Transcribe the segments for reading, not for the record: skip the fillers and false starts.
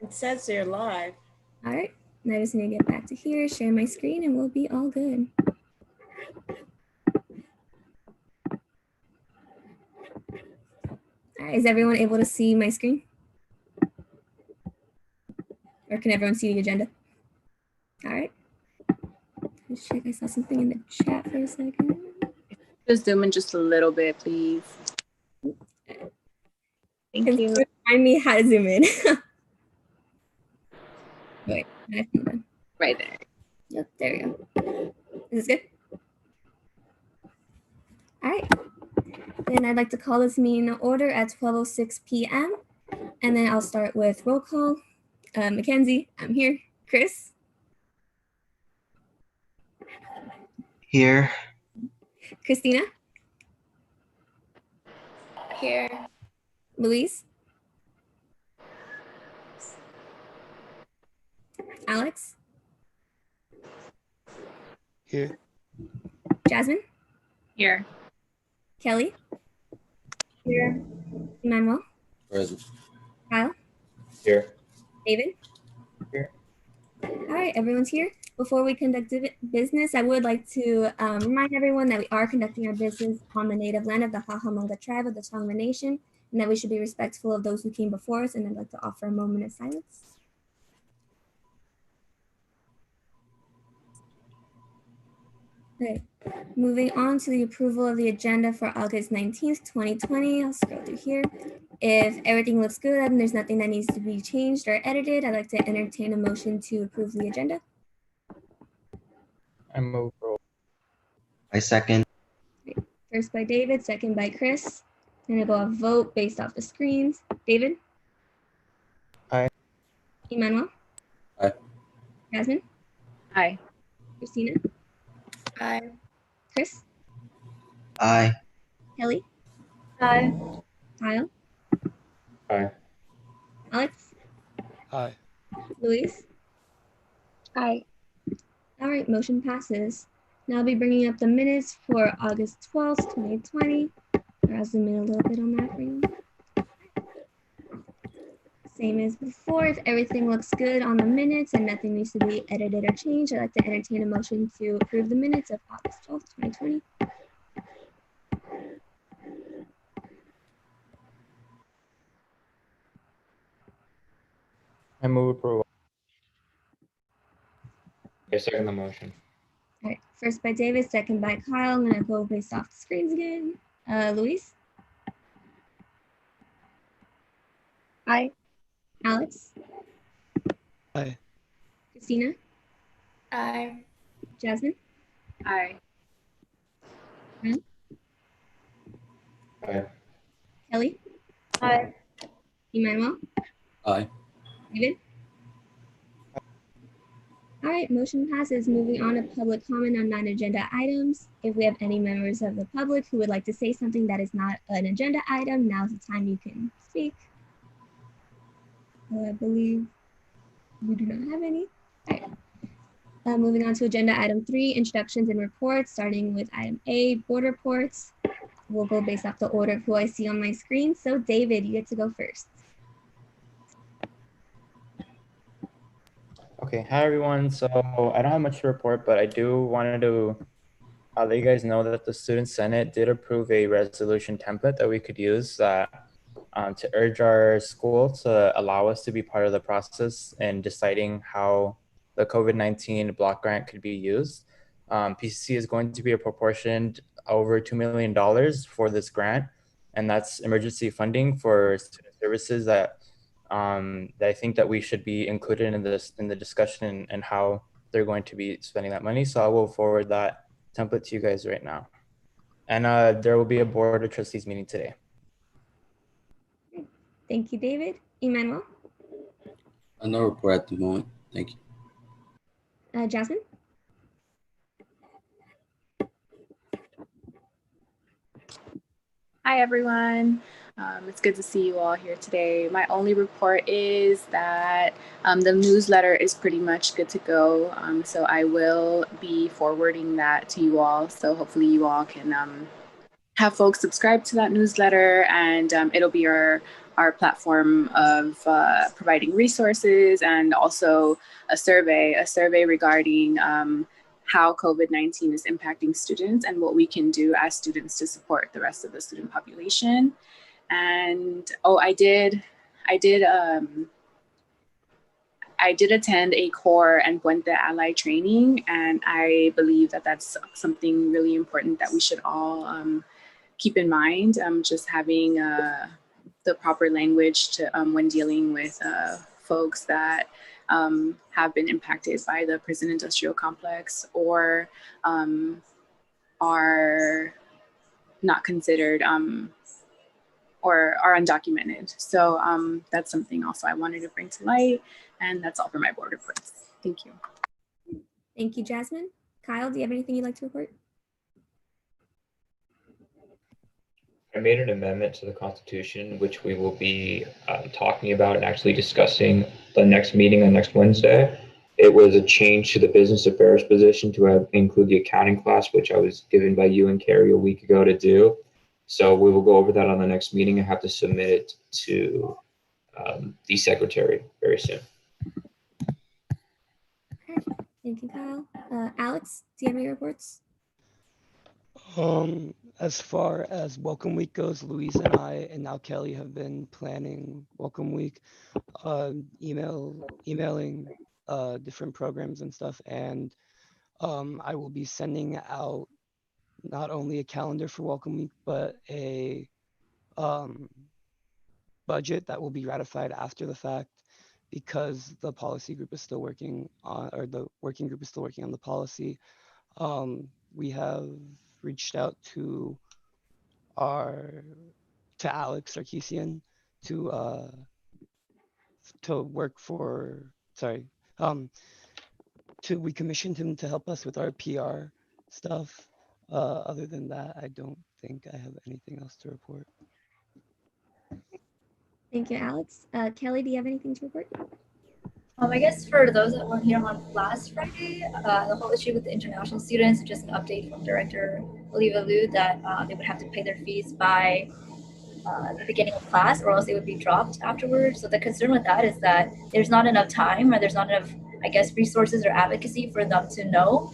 It says you're live. All right, I just need to get back to here, share my screen, and we'll be all good. All right, is everyone able to see my screen? Or can everyone see the agenda? All right. Let's check, I saw something in the chat for a second. Just zoom in just a little bit, please. Thank you. Remind me how to zoom in. Wait, right there. Yep, there we go. Is this good? All right. Then I'd like to call this meeting to order at 12:06 p.m. And then I'll start with roll call. Mackenzie, I'm here. Chris? Here. Christina? Here. Louise? Alex? Here. Jasmine? Here. Kelly? Here. Emmanuel? Present. Kyle? Here. David? Here. All right, everyone's here. Before we conduct business, I would like to remind everyone that we are conducting our business on the native land of the Hahamonga tribe of the Tongva Nation, and that we should be respectful of those who came before us, and I'd like to offer a moment of silence. Okay, moving on to the approval of the agenda for August 19th, 2020. I'll scroll through here. If everything looks good and there's nothing that needs to be changed or edited, I'd like to entertain a motion to approve the agenda. I move. I second. First by David, second by Chris. I'm gonna go a vote based off the screens. David? Aye. Emmanuel? Aye. Jasmine? Aye. Christina? Aye. Chris? Aye. Kelly? Aye. Kyle? Aye. Alex? Aye. Louise? Aye. All right, motion passes. Now I'll be bringing up the minutes for August 12th, 2020. I'll zoom in a little bit on that for you. Same as before, if everything looks good on the minutes and nothing needs to be edited or changed, I'd like to entertain a motion to approve the minutes of August 12th, 2020. I move approval. I second the motion. All right, first by David, second by Kyle. I'm gonna go based off the screens again. Louise? Aye. Alex? Aye. Christina? Aye. Jasmine? Aye. Aye. Kelly? Aye. Emmanuel? Aye. David? All right, motion passes. Moving on to public comment on non-agenda items. If we have any members of the public who would like to say something that is not an agenda item, now's the time you can speak. I believe we do not have any. All right. Moving on to agenda item 3, introductions and reports, starting with item A, board reports. We'll go based off the order of who I see on my screen. So David, you get to go first. Okay, hi everyone. So I don't have much to report, but I do wanted to let you guys know that the Student Senate did approve a resolution template that we could use to urge our school to allow us to be part of the process in deciding how the COVID-19 block grant could be used. PCC is going to be apportioned over $2 million for this grant, and that's emergency funding for student services that I think that we should be included in the discussion and how they're going to be spending that money. So I will forward that template to you guys right now. And there will be a board of trustees meeting today. Thank you, David. Emmanuel? No report at the moment. Thank you. Jasmine? Hi, everyone. It's good to see you all here today. My only report is that the newsletter is pretty much good to go. So I will be forwarding that to you all. So hopefully you all can have folks subscribe to that newsletter, and it'll be our our platform of providing resources, and also a survey regarding how COVID-19 is impacting students and what we can do as students to support the rest of the student population. And I did attend a core and Puente Ally training, and I believe that that's something really important that we should all keep in mind. Just having the proper language to when dealing with folks that have been impacted by the prison industrial complex or are not considered or are undocumented. So that's something also I wanted to bring to light, and that's all for my board reports. Thank you. Thank you, Jasmine. Kyle, do you have anything you'd like to report? I made an amendment to the Constitution, which we will be talking about and actually discussing the next meeting on next Wednesday. It was a change to the business affairs position to include the accounting class, which I was given by you and Carrie a week ago to do. So we will go over that on the next meeting. I have to submit it to the secretary very soon. Thank you, Kyle. Alex, do you have any reports? As far as Welcome Week goes, Louise and I and now Kelly have been planning Welcome Week, emailing different programs and stuff, and I will be sending out not only a calendar for Welcome Week, but a budget that will be ratified after the fact, because the policy group is still working on, or the working group is still working on the policy. We have reached out to Alex Sarkeesian to work for, we commissioned him to help us with our PR stuff. Other than that, I don't think I have anything else to report. Thank you, Alex. Kelly, do you have anything to report? I guess for those that weren't here on last Friday, the whole issue with the international students, just an update from Director Oliva Liu that they would have to pay their fees by the beginning of class, or else they would be dropped afterwards. So the concern with that is that there's not enough time, or there's not enough, I guess, resources or advocacy for them to know.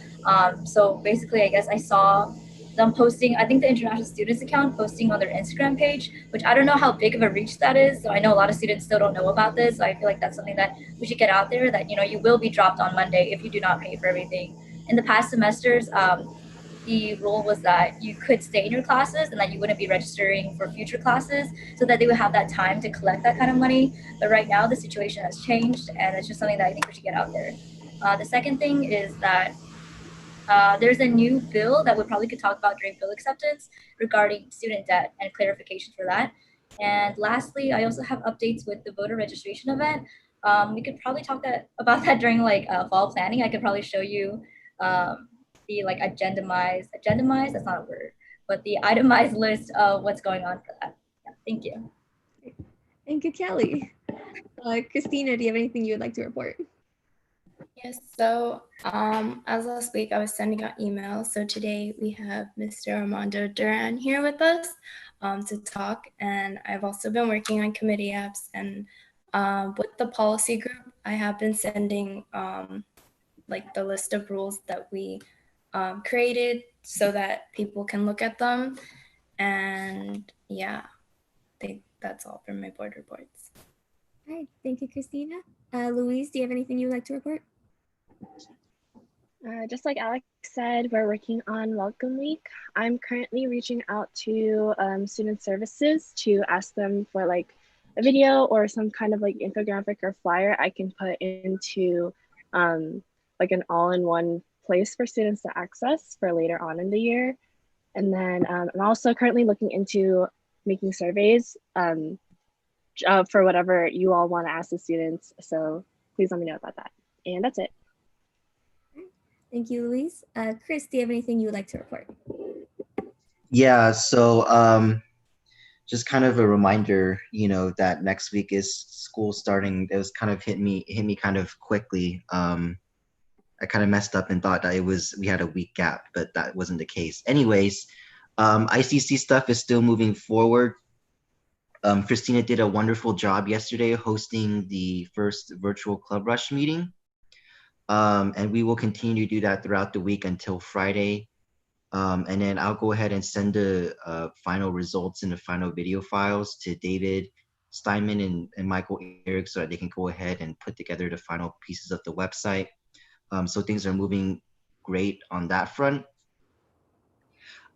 So basically, I guess I saw them posting, I think the international students account posting on their Instagram page, which I don't know how big of a reach that is. So I know a lot of students still don't know about this. So I feel like that's something that we should get out there, that, you know, you will be dropped on Monday if you do not pay for everything. In the past semesters, the rule was that you could stay in your classes and that you wouldn't be registering for future classes, so that they would have that time to collect that kind of money. But right now the situation has changed, and it's just something that I think we should get out there. The second thing is that there's a new bill that we probably could talk about during bill acceptance regarding student debt and clarification for that. And lastly, I also have updates with the voter registration event. We could probably talk about that during like fall planning. I could probably show you the like agendamized, that's not a word, but the itemized list of what's going on for that. Yeah, thank you. Thank you, Kelly. Christina, do you have anything you would like to report? Yes, so as last week I was sending out emails. So today we have Mr. Armando Duran here with us to talk. And I've also been working on committee apps, and with the policy group, I have been sending like the list of rules that we created so that people can look at them. And yeah, I think that's all for my board reports. All right, thank you, Christina. Louise, do you have anything you would like to report? Just like Alex said, we're working on Welcome Week. I'm currently reaching out to student services to ask them for like a video or some kind of like infographic or flyer I can put into like an all-in-one place for students to access for later on in the year. And then I'm also currently looking into making surveys for whatever you all want to ask the students. So please let me know about that. And that's it. Thank you, Louise. Chris, do you have anything you would like to report? Yeah, so just kind of a reminder, you know, that next week is school starting. It was kind of hit me kind of quickly. I kind of messed up and thought that we had a week gap, but that wasn't the case. Anyways, ICC stuff is still moving forward. Christina did a wonderful job yesterday hosting the first virtual Club Rush meeting. And we will continue to do that throughout the week until Friday. And then I'll go ahead and send the final results and the final video files to David Steinman and Michael Eric so that they can go ahead and put together the final pieces of the website. So things are moving great on that front.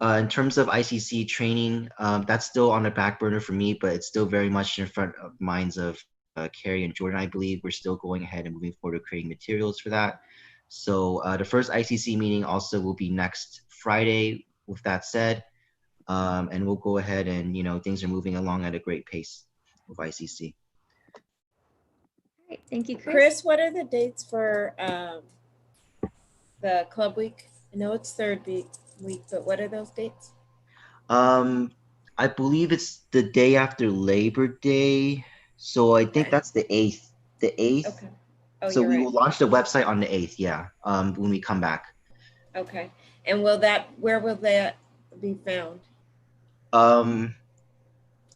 In terms of ICC training, that's still on the back burner for me, but it's still very much in front of minds of Carrie and Jordan. I believe we're still going ahead and moving forward to creating materials for that. So the first ICC meeting also will be next Friday, with that said. And we'll go ahead and, things are moving along at a great pace with ICC. All right, thank you, Chris. Chris, what are the dates for the club week? I know it's third week, but what are those dates? I believe it's the day after Labor Day. So I think that's the 8th. The 8th. Okay. Oh, so you're we right. will launch the website on the 8th, yeah, when we come back. Okay. And where will that be found?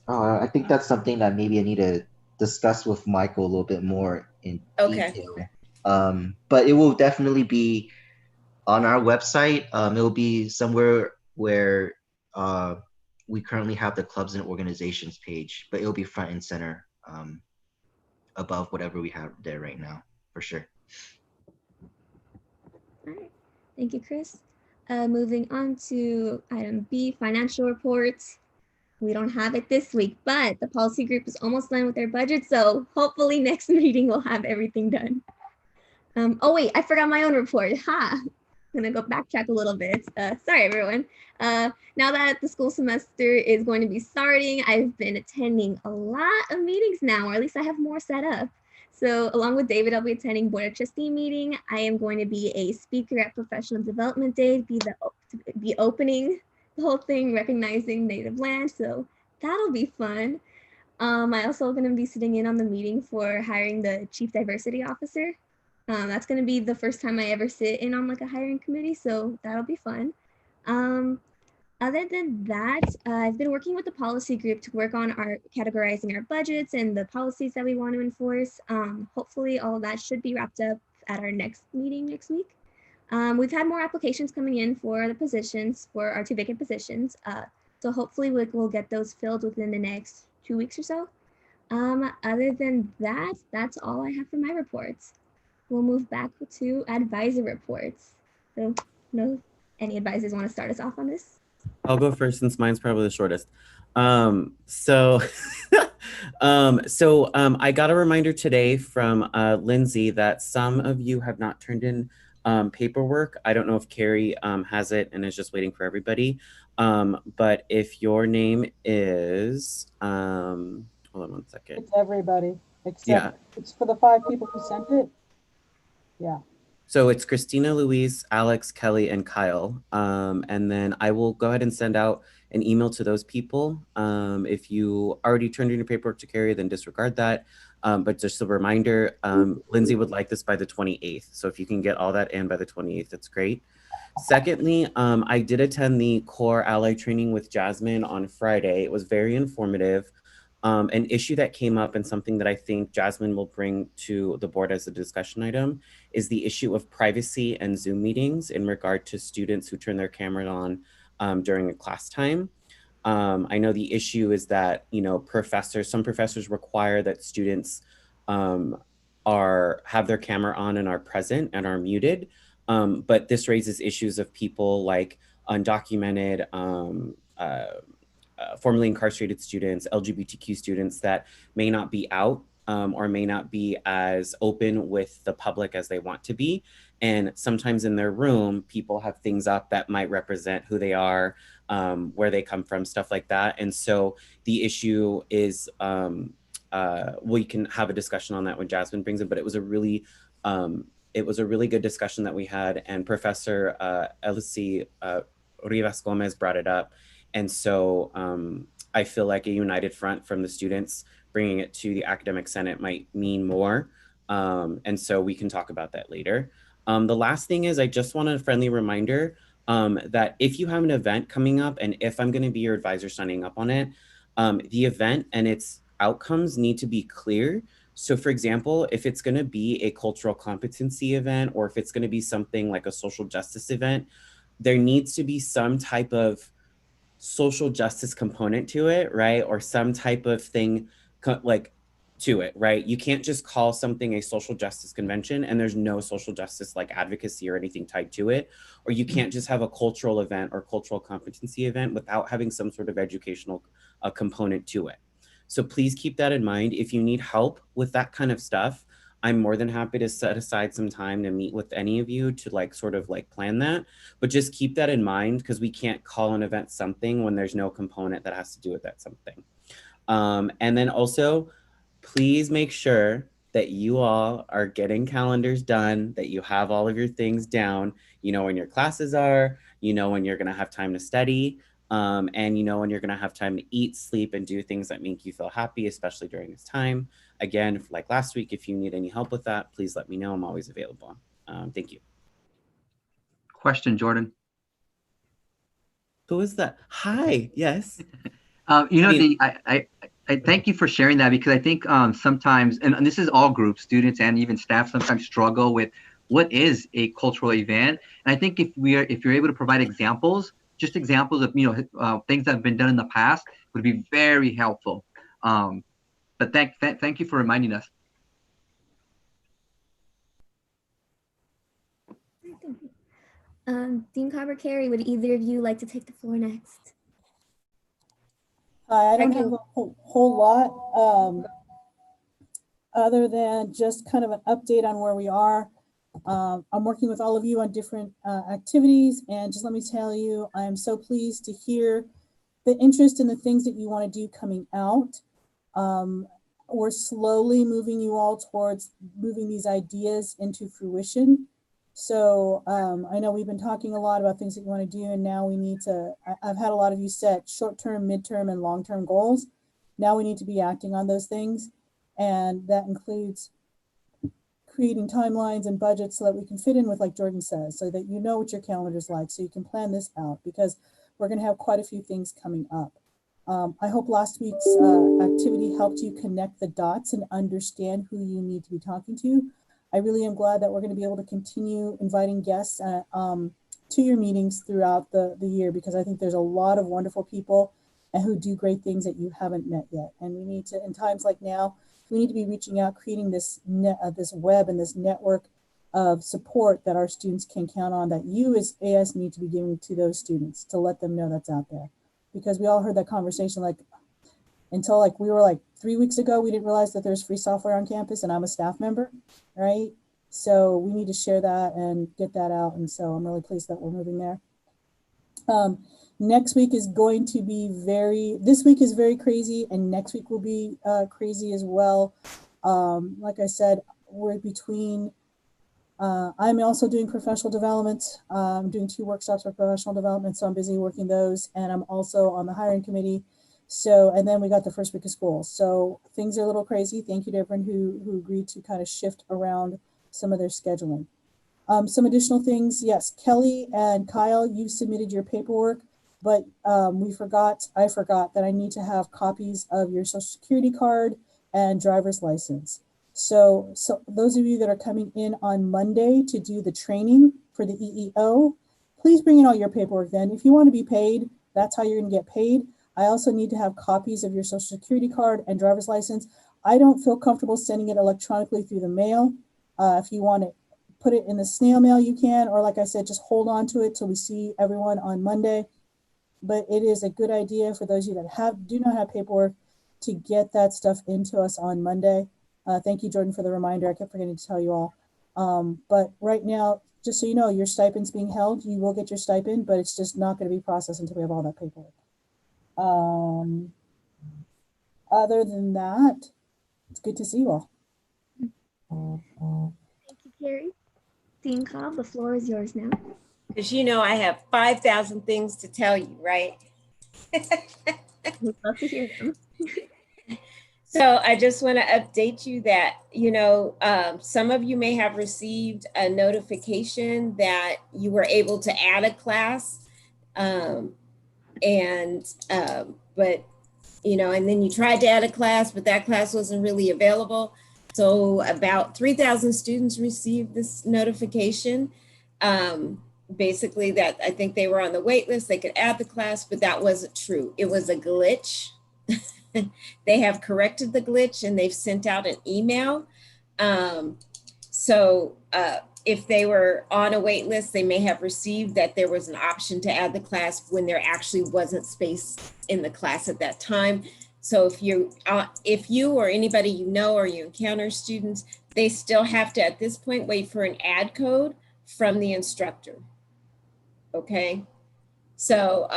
I think that's something that maybe I need to discuss with Michael a little bit more in detail. But it will definitely be on our website. It will be somewhere where we currently have the clubs and organizations page, but it will be front and center above whatever we have there right now, for sure. All right, thank you, Chris. Moving on to item B, financial reports. We don't have it this week, but the policy group is almost done with their budget, so hopefully next meeting we'll have everything done. Oh wait, I forgot my own report. I'm gonna go backtrack a little bit. Sorry, everyone. Now that the school semester is going to be starting, I've been attending a lot of meetings now, or at least I have more set up. So along with David, I'll be attending Board of Trustee meeting. I am going to be a speaker at Professional Development Day, be opening the whole thing, recognizing native land. So that'll be fun. I also going to be sitting in on the meeting for hiring the Chief Diversity Officer. That's going to be the first time I ever sit in on like a hiring committee, so that'll be fun. Other than that, I've been working with the policy group to work on categorizing our budgets and the policies that we want to enforce. Hopefully all of that should be wrapped up at our next meeting next week. We've had more applications coming in for the positions, for our 2 vacant positions. So hopefully we'll get those filled within the next 2 weeks or so. Other than that, that's all I have for my reports. We'll move back to advisor reports. So, any advisors want to start us off on this? I'll go first since mine's probably the shortest. So I got a reminder today from Lindsay that some of you have not turned in paperwork. I don't know if Carrie has it and is just waiting for everybody. But if your name is, hold on one second. It's everybody, except it's for the 5 people who sent it. Yeah. So it's Christina, Louise, Alex, Kelly, and Kyle. And then I will go ahead and send out an email to those people. If you already turned in your paperwork to Carrie, then disregard that. But just a reminder, Lindsay would like this by the 28th. So if you can get all that in by the 28th, that's great. Secondly, I did attend the core ally training with Jasmine on Friday. It was very informative. An issue that came up and something that I think Jasmine will bring to the board as a discussion item is the issue of privacy and Zoom meetings in regard to students who turn their camera on during a class time. I know the issue is that, some professors require that students have their camera on and are present and are muted. But this raises issues of people like undocumented, formerly incarcerated students, LGBTQ students that may not be out or may not be as open with the public as they want to be. And sometimes in their room, people have things up that might represent who they are, where they come from, stuff like that. And so the issue is, we can have a discussion on that when Jasmine brings it, but it was a really good discussion that we had, and Professor Elsie Rivas Gomez brought it up. And so I feel like a united front from the students bringing it to the academic senate might mean more. And so we can talk about that later. The last thing is I just want a friendly reminder that if you have an event coming up and if I'm going to be your advisor signing up on it, The event and its outcomes need to be clear. So for example, if it's going to be a cultural competency event, or if it's going to be something like a social justice event, there needs to be some type of social justice component to it, right? Or some type of thing like to it, right? You can't just call something a social justice convention and there's no social justice like advocacy or anything tied to it. Or you can't just have a cultural event or cultural competency event without having some sort of educational component to it. So please keep that in mind. If you need help with that kind of stuff, I'm more than happy to set aside some time to meet with any of you to like sort of like plan that. But just keep that in mind, because we can't call an event something when there's no component that has to do with that something. And then also, please make sure that you all are getting calendars done, that you have all of your things down. You know when your classes are, you know when you're gonna have time to study, and you know when you're gonna have time to eat, sleep, and do things that make you feel happy, especially during this time. Again, like last week, if you need any help with that, please let me know. I'm always available. Thank you. Question, Jordan. Who is that? Hi, yes. You know, I thank you for sharing that, because I think sometimes, and this is all groups, students and even staff sometimes struggle with what is a cultural event. And I think if you're able to provide examples, just examples of, you know, things that have been done in the past would be very helpful. But thank you for reminding us. Dean Carver, Carey, would either of you like to take the floor next? Hi, I don't have a whole lot other than just kind of an update on where we are. I'm working with all of you on different activities, and just let me tell you, I am so pleased to hear the interest in the things that you want to do coming out. We're slowly moving you all towards moving these ideas into fruition. So I know we've been talking a lot about things that you want to do, and now we need to, I've had a lot of you set short-term, midterm, and long-term goals. Now we need to be acting on those things. And that includes creating timelines and budgets so that we can fit in with, like Jordan says, so that you know what your calendar's like, so you can plan this out, because we're going to have quite a few things coming up. I hope last week's activity helped you connect the dots and understand who you need to be talking to. I really am glad that we're going to be able to continue inviting guests to your meetings throughout the year, because I think there's a lot of wonderful people and who do great things that you haven't met yet. And we need to, in times like now, we need to be reaching out, creating this this web and this network of support that our students can count on, that you as AS need to be giving to those students to let them know that's out there. Because we all heard that conversation, like until like we were like 3 weeks ago, we didn't realize that there's free software on campus, and I'm a staff member, right? So we need to share that and get that out. And so I'm really pleased that we're moving there. Next week is going to be this week is very crazy, and next week will be crazy as well. Like I said, we're between, I'm also doing professional development. I'm doing 2 workshops for professional development, so I'm busy working those. And I'm also on the hiring committee. So, and then we got the first week of school. So things are a little crazy. Thank you to everyone who agreed to kind of shift around some of their scheduling. Some additional things, yes, Kelly and Kyle, you submitted your paperwork, but I forgot that I need to have copies of your social security card and driver's license. So those of you that are coming in on Monday to do the training for the EEO, please bring in all your paperwork then. If you want to be paid, that's how you're going to get paid. I also need to have copies of your social security card and driver's license. I don't feel comfortable sending it electronically through the mail. If you want to put it in the snail mail, you can, or like I said, just hold on to it till we see everyone on Monday. But it is a good idea for those of you that do not have paperwork to get that stuff into us on Monday. Thank you, Jordan, for the reminder. I kept forgetting to tell you all. But right now, just so you know, your stipend's being held. You will get your stipend, but it's just not going to be processed until we have all that paperwork. Other than that, it's good to see you all. Thank you, Carrie. Dean Cobb, the floor is yours now. Because you know I have 5,000 things to tell you, right? We'd love to hear them. So I just want to update you that, you know, some of you may have received a notification that you were able to add a class. But you know, and then you tried to add a class, but that class wasn't really available. So about 3,000 students received this notification. Basically that I think they were on the wait list, they could add the class, but that wasn't true. It was a glitch. They have corrected the glitch and they've sent out an email. If they were on a wait list, they may have received that there was an option to add the class when there actually wasn't space in the class at that time. So if you or anybody you know or you encounter students, they still have to, at this point, wait for an add code from the instructor. Okay, so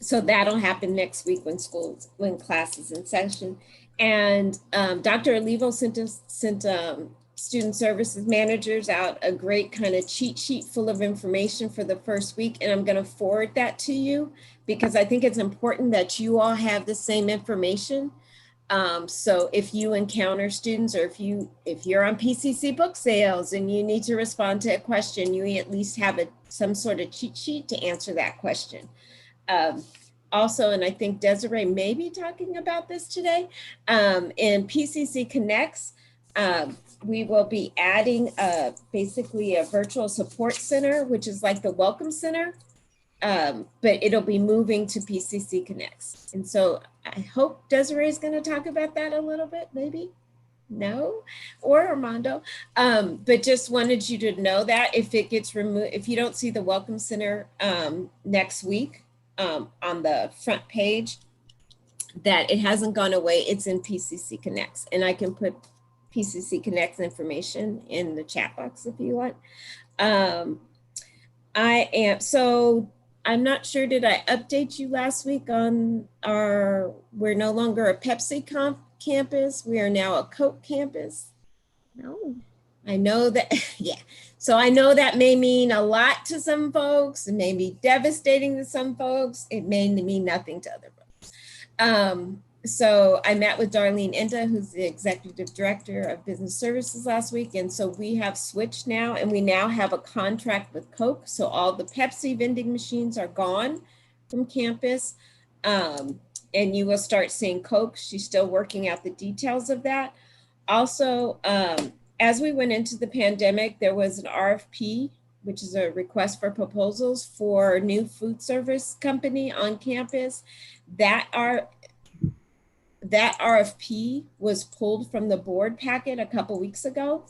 that'll happen next week when class is in session. And Dr. Olivo sent student services managers out a great kind of cheat sheet full of information for the first week. And I'm gonna forward that to you because I think it's important that you all have the same information. So if you encounter students or if you're on PCC book sales and you need to respond to a question, you at least have some sort of cheat sheet to answer that question. Also, and I think Desiree may be talking about this today, in PCC Connects, we will be adding basically a virtual support center, which is like the Welcome Center, but it'll be moving to PCC Connects. And so I hope Desiree is going to talk about that a little bit, maybe. No, or Armando, but just wanted you to know that if it gets removed, if you don't see the Welcome Center next week on the front page, that it hasn't gone away, it's in PCC Connects. And I can put PCC Connects information in the chat box if you want. I'm not sure, did I update you last week on we're no longer a Pepsi campus, we are now a Coke campus? No. I know that, yeah. So I know that may mean a lot to some folks, it may be devastating to some folks, it may mean nothing to other folks. So I met with Darlene Inda, who's the executive director of business services last week. And so we have switched now and we now have a contract with Coke. So all the Pepsi vending machines are gone from campus. And you will start seeing Coke. She's still working out the details of that. Also, as we went into the pandemic, there was an RFP, which is a request for proposals for a new food service company on campus. That RFP was pulled from the board packet a couple weeks ago,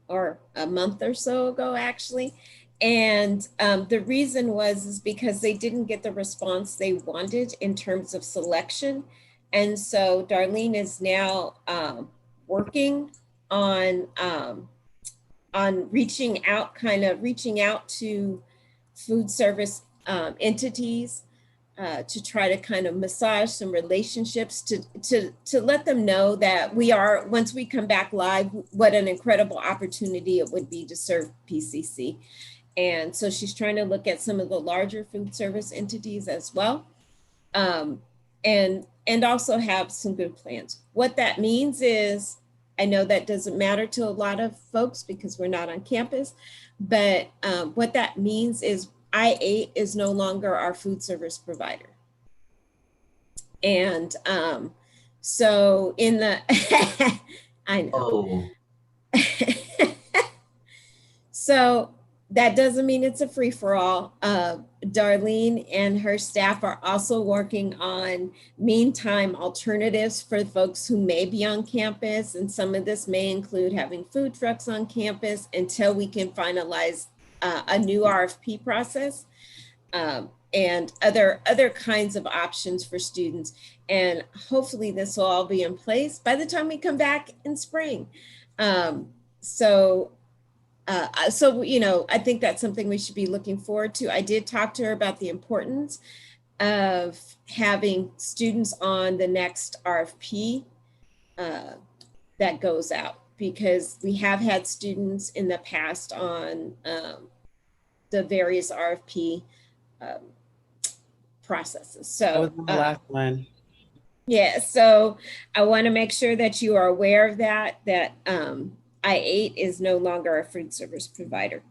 or a month or so ago, actually. And the reason is because they didn't get the response they wanted in terms of selection. And so Darlene is now working on reaching out to food service entities to try to kind of massage some relationships to let them know that once we come back live, what an incredible opportunity it would be to serve PCC. And so she's trying to look at some of the larger food service entities as well. And also have some good plans. What that means is, I know that doesn't matter to a lot of folks because we're not on campus, but what that means is I-8 is no longer our food service provider. And so in the, I know. Oh. So that doesn't mean it's a free-for-all. Darlene and her staff are also working on meantime alternatives for folks who may be on campus. And some of this may include having food trucks on campus until we can finalize a new RFP process and other kinds of options for students. And hopefully this will all be in place by the time we come back in spring. So, you know, I think that's something we should be looking forward to. I did talk to her about the importance of having students on the next RFP that goes out, because we have had students in the past on the various RFP processes. So that was the last one. Yeah, so I want to make sure that you are aware of that I-8 is no longer a food service provider.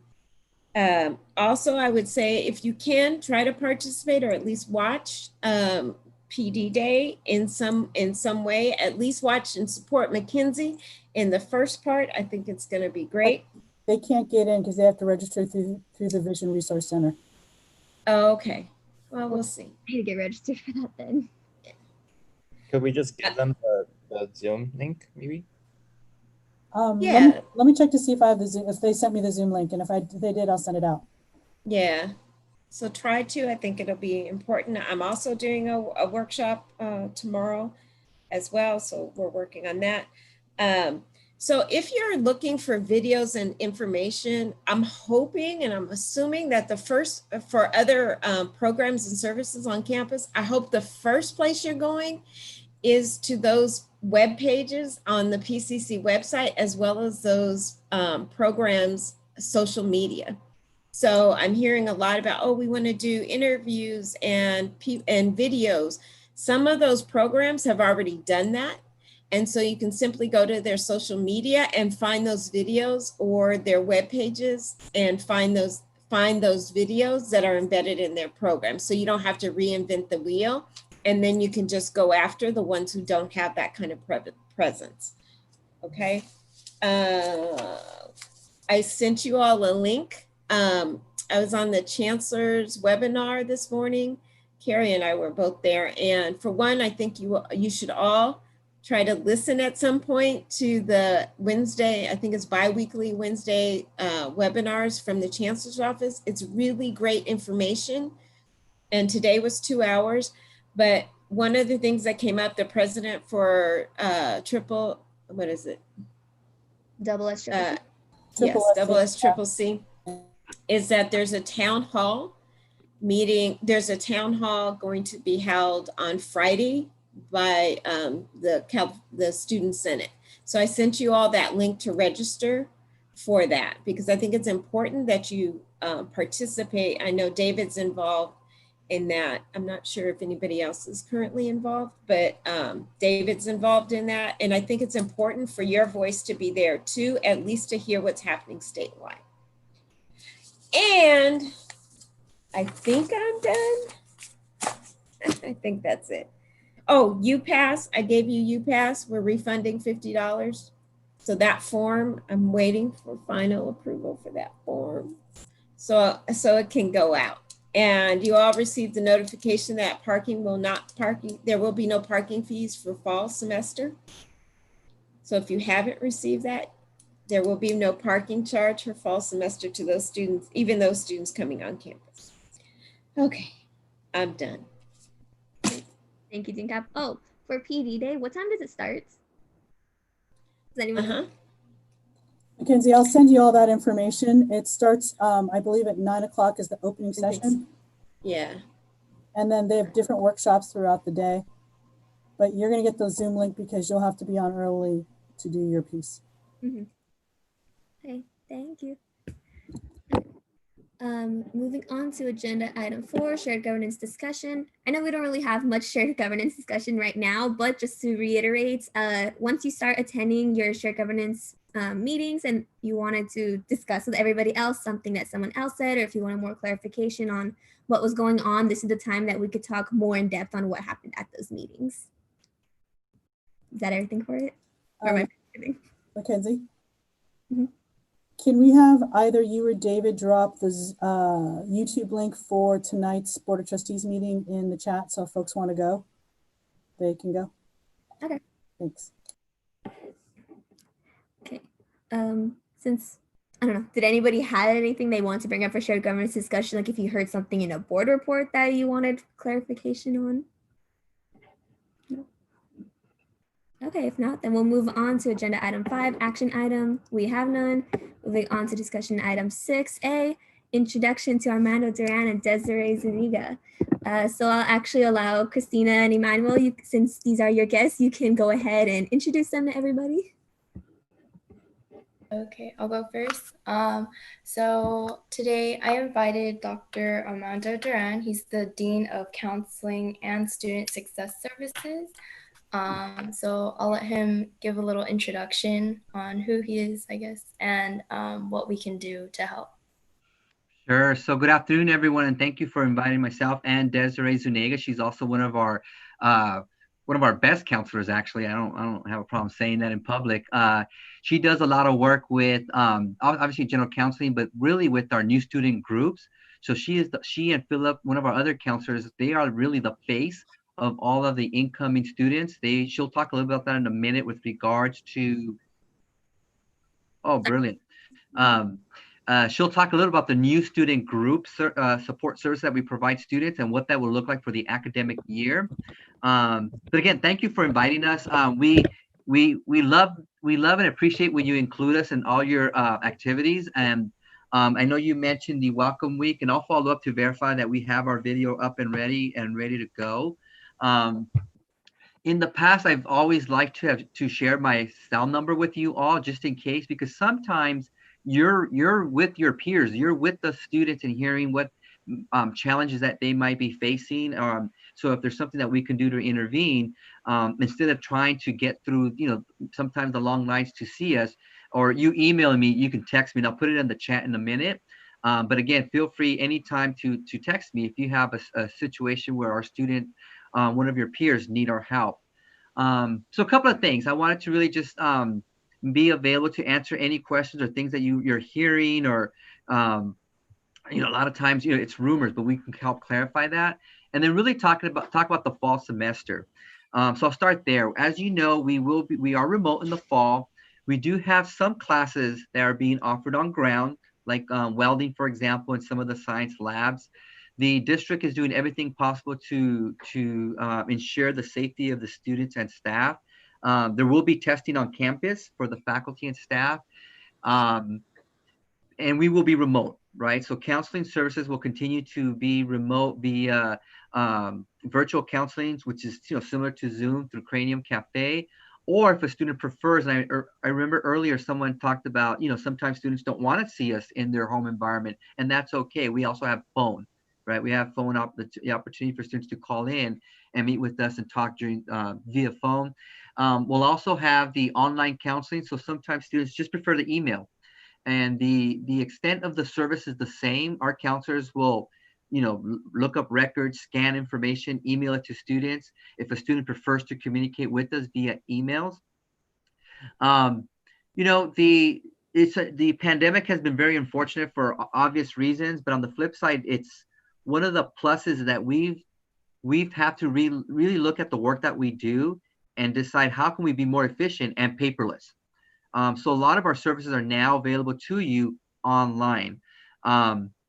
Also, I would say if you can, try to participate or at least watch PD Day in some way. At least watch and support Mackenzie in the first part. I think it's going to be great. They can't get in because they have to register through the Vision Resource Center. Oh, okay. Well, we'll see. I need to get registered for that then. Could we just give them the Zoom link, maybe? Yeah. Let me check to see if I have the Zoom, if they sent me the Zoom link, and if they did, I'll send it out. Yeah. So try to. I think it'll be important. I'm also doing a workshop tomorrow as well. So we're working on that. So if you're looking for videos and information, I'm hoping and I'm assuming that for other programs and services on campus, I hope the first place you're going is to those web pages on the PCC website, as well as those programs' social media. So I'm hearing a lot about, oh, we want to do interviews and videos. Some of those programs have already done that. And so you can simply go to their social media and find those videos, or their web pages and find those videos that are embedded in their program. So you don't have to reinvent the wheel. And then you can just go after the ones who don't have that kind of presence. Okay. I sent you all a link. I was on the Chancellor's webinar this morning. Carrie and I were both there. And for one, I think you should all try to listen at some point to the Wednesday, I think it's bi-weekly Wednesday webinars from the Chancellor's office. It's really great information. And today was 2 hours. But one of the things that came up, the president for SSCCC, is that there's a town hall meeting. There's a town hall going to be held on Friday by the Student Senate. So I sent you all that link to register for that, because I think it's important that you participate. I know David's involved in that. I'm not sure if anybody else is currently involved, but David's involved in that. And I think it's important for your voice to be there too, at least to hear what's happening statewide. And I think I'm done. I think that's it. Oh, UPass, I gave you UPass. We're refunding $50. So that form, I'm waiting for final approval for that form. So it can go out. And you all received the notification that there will be no parking fees for fall semester. So if you haven't received that, there will be no parking charge for fall semester to those students, even those students coming on campus. Okay, I'm done. Thank you, Dean Cap. Oh, for PD Day, what time does it start? Does anyone know? Mackenzie, I'll send you all that information. It starts, I believe, at 9 o'clock is the opening session. Yeah. And then they have different workshops throughout the day. But you're going to get the Zoom link because you'll have to be on early to do your piece. Mm-hmm. Okay, thank you. Moving on to agenda item 4, shared governance discussion. I know we don't really have much shared governance discussion right now, but just to reiterate, once you start attending your shared governance meetings and you wanted to discuss with everybody else something that someone else said, or if you wanted more clarification on what was going on, this is the time that we could talk more in depth on what happened at those meetings. Is that everything for it? Or am I kidding? Mackenzie? Mm-hmm. Can we have either you or David drop the YouTube link for tonight's Board of Trustees meeting in the chat, so if folks want to go, they can go? Okay. Thanks. Okay. Since, I don't know, did anybody have anything they want to bring up for shared governance discussion? Like if you heard something in a board report that you wanted clarification on? No. Okay, if not, then we'll move on to agenda item 5, action item. We have none. Moving on to discussion item 6A, introduction to Armando Duran and Desiree Zuniga. So I'll actually allow Christina and Emmanuel, since these are your guests, you can go ahead and introduce them to everybody. Okay, I'll go first. So today I invited Dr. Armando Duran. He's the Dean of Counseling and Student Success Services. So I'll let him give a little introduction on who he is, I guess, and what we can do to help. Sure. So good afternoon, everyone, and thank you for inviting myself and Desiree Zuniga. She's also one of our best counselors. Actually, I don't have a problem saying that in public. She does a lot of work with obviously general counseling, but really with our new student groups. So she and Philip, one of our other counselors, they are really the face of all of the incoming students. She'll talk a little bit about that in a minute with regards to. Oh, brilliant. Um, she'll talk a little about the new student group support service that we provide students and what that will look like for the academic year. But again, thank you for inviting us. We love and appreciate when you include us in all your activities. And I know you mentioned the welcome week, and I'll follow up to verify that we have our video up and ready to go. In the past, I've always liked to share my cell number with you all, just in case, because sometimes you're with your peers, you're with the students and hearing what challenges that they might be facing. So if there's something that we can do to intervene, instead of trying to get through, sometimes the long lines to see us, or you email me, you can text me, and I'll put it in the chat in a minute. But again, feel free anytime to text me if you have a situation where our student, one of your peers, need our help. So a couple of things. I wanted to really just be available to answer any questions or things that you're hearing, or a lot of times it's rumors, but we can help clarify that. And then really talk about the fall semester. So I'll start there. As you know, we are remote in the fall. We do have some classes that are being offered on ground, like welding, for example, in some of the science labs. The district is doing everything possible to ensure the safety of the students and staff. There will be testing on campus for the faculty and staff, and we will be remote, right? So counseling services will continue to be remote via virtual counseling, which is similar to Zoom through Cranium Cafe. Or if a student prefers, and I remember earlier someone talked about, sometimes students don't want to see us in their home environment, and that's okay. We also have phone. Right, we have the opportunity for students to call in and meet with us and talk via phone. We'll also have the online counseling. So sometimes students just prefer the email, and the extent of the service is the same. Our counselors will, look up records, scan information, email it to students. If a student prefers to communicate with us via emails, the pandemic has been very unfortunate for obvious reasons, but on the flip side, it's one of the pluses that we've had to really look at the work that we do and decide how can we be more efficient and paperless. So a lot of our services are now available to you online.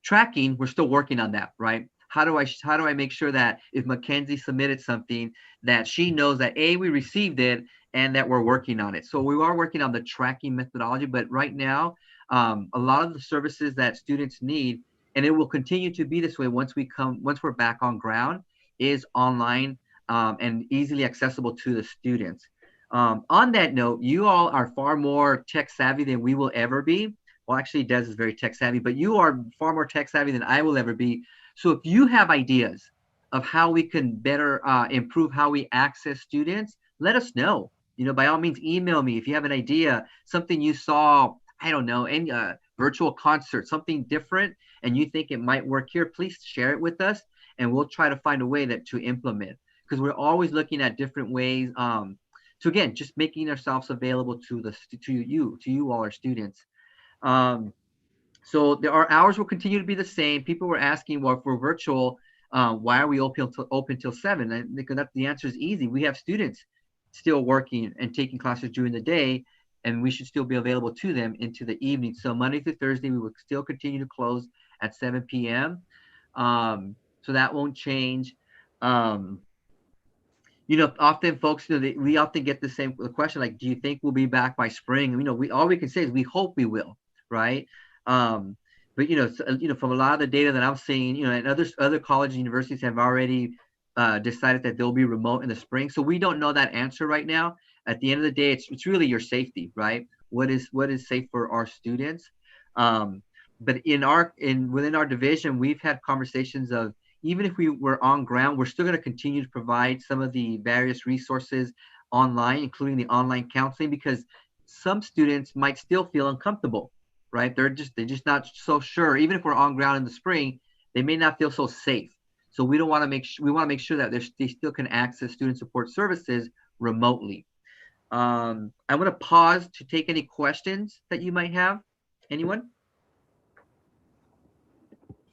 Tracking, we're still working on that, right? How do I make sure that if Mackenzie submitted something, that she knows that we received it and that we're working on it. So we are working on the tracking methodology, but right now, a lot of the services that students need, and it will continue to be this way once we're back on ground, is online and easily accessible to the students. On that note, you all are far more tech savvy than we will ever be. Well, actually, Des is very tech savvy, but you are far more tech savvy than I will ever be. So if you have ideas of how we can better improve how we access students, let us know. By all means, email me if you have an idea, something you saw, I don't know, any virtual concert, something different, and you think it might work here, please share it with us, and we'll try to find a way to implement, because we're always looking at different ways to, again, just making ourselves available to you all, our students. So our hours will continue to be the same. People were asking, well, if we're virtual, why are we open till 7? And the answer is easy. We have students still working and taking classes during the day, and we should still be available to them into the evening. So Monday through Thursday, we will still continue to close at 7 p.m. So that won't change. Often folks, we often get the same question, like, do you think we'll be back by spring? All we can say is we hope we will, right? But from a lot of the data that I'm seeing, and other colleges and universities have already decided that they'll be remote in the spring. So we don't know that answer right now. At the end of the day, it's really your safety, right? What is safe for our students? But within our division, we've had conversations of, even if we were on ground, we're still going to continue to provide some of the various resources online, including the online counseling, because some students might still feel uncomfortable, right? They're just not so sure. Even if we're on ground in the spring, they may not feel so safe. So we don't want to we want to make sure that they still can access student support services remotely. I'm going to pause to take any questions that you might have. Anyone?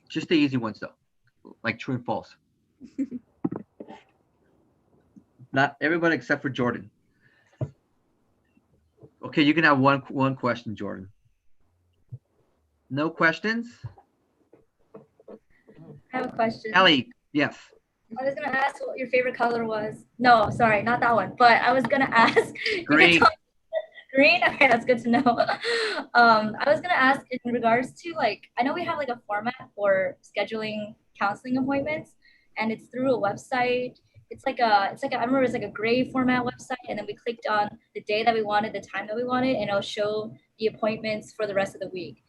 Just the easy ones though, like true and false. Not everyone except for Jordan. Okay, you can have one question, Jordan. No questions? I have a question. Ellie, yes. I was gonna ask what your favorite color was. No, sorry, not that one. But I was gonna ask. Green. Green. Okay, that's good to know. I was gonna ask in regards to like, I know we have like a format for scheduling counseling appointments, and it's through a website. It's like I remember it's like a gray format website, and then we clicked on the day that we wanted, the time that we wanted, and it'll show the appointments for the rest of the week.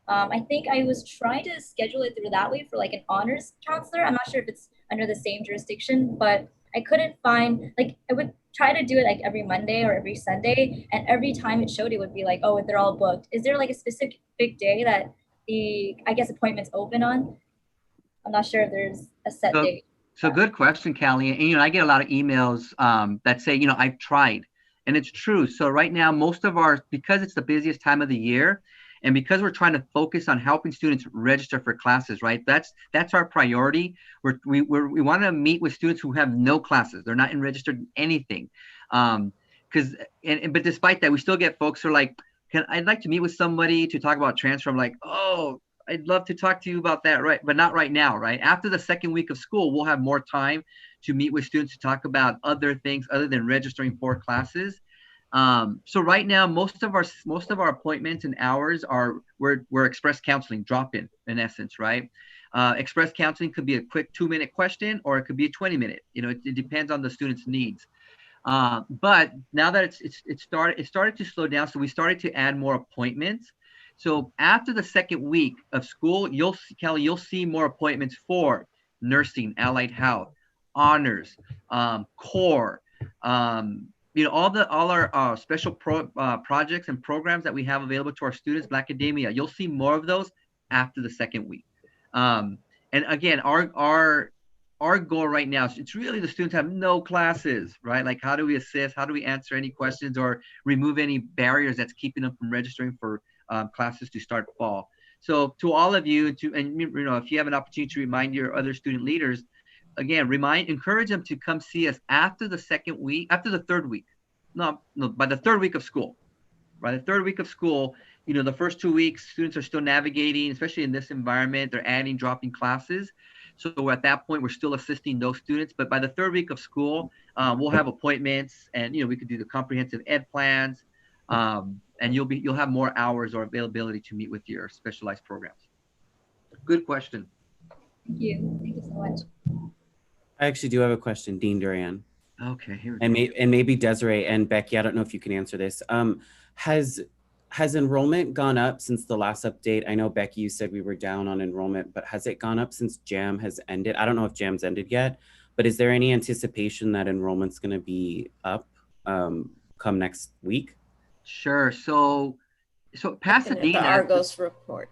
I think I was trying to schedule it through that way for like an honors counselor. I'm not sure if it's under the same jurisdiction, but I couldn't find, like, I would try to do it like every Monday or every Sunday, and every time it showed, it would be like, oh, they're all booked. Is there like a specific day that the, I guess, appointments open on? I'm not sure if there's a set date. So good question, Callie. And, I get a lot of emails that say, I've tried, and it's true. So right now, most of because it's the busiest time of the year, and because we're trying to focus on helping students register for classes, right? That's our priority. We want to meet with students who have no classes. They're not registered in anything. But despite that, we still get folks who are like, I'd like to meet with somebody to talk about transfer. I'm like, oh, I'd love to talk to you about that, right? But not right now, right? After the second week of school, we'll have more time to meet with students to talk about other things other than registering for classes. So right now, most of our appointments and hours we're express counseling, drop-in essence, right? Express counseling could be a quick 2-minute question, or it could be a 20-minute. It depends on the student's needs. But now that it started to slow down, so we started to add more appointments. So after the second week of school, Kelly, you'll see more appointments for nursing, allied health, honors, core, all our special projects and programs that we have available to our students, Black Academia. You'll see more of those after the second week. And again, our goal right now is it's really the students have no classes, right? Like, how do we assist? How do we answer any questions or remove any barriers that's keeping them from registering for classes to start fall? So to all of you, if you have an opportunity to remind your other student leaders, again, encourage them to come see us after the third week. No, by the third week of school. By the third week of school, the first 2 weeks, students are still navigating, especially in this environment. They're adding, dropping classes. So at that point, we're still assisting those students. But by the third week of school, we'll have appointments, and we could do the comprehensive ed plans, and you'll have more hours or availability to meet with your specialized programs. Good question. Thank you. Thank you so much. I actually do have a question, Dean Duran. Okay, here we go. And maybe Desiree and Becky, I don't know if you can answer this. Has enrollment gone up since the last update? I know, Becky, you said we were down on enrollment, but has it gone up since JAM has ended? I don't know if JAM's ended yet, but is there any anticipation that enrollment's going to be up come next week? Sure. So Pasadena, the Argos report.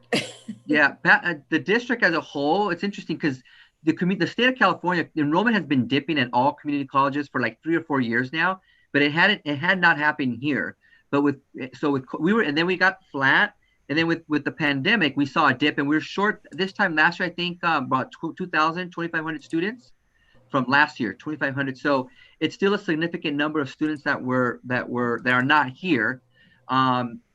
Yeah, the district as a whole, it's interesting because the state of California, the enrollment has been dipping at all community colleges for like 3 or 4 years now, but it had not happened here. But then we got flat, and then with the pandemic, we saw a dip, and we were short this time last year, I think about 2,500 students from last year, 2,500. So it's still a significant number of students that are not here.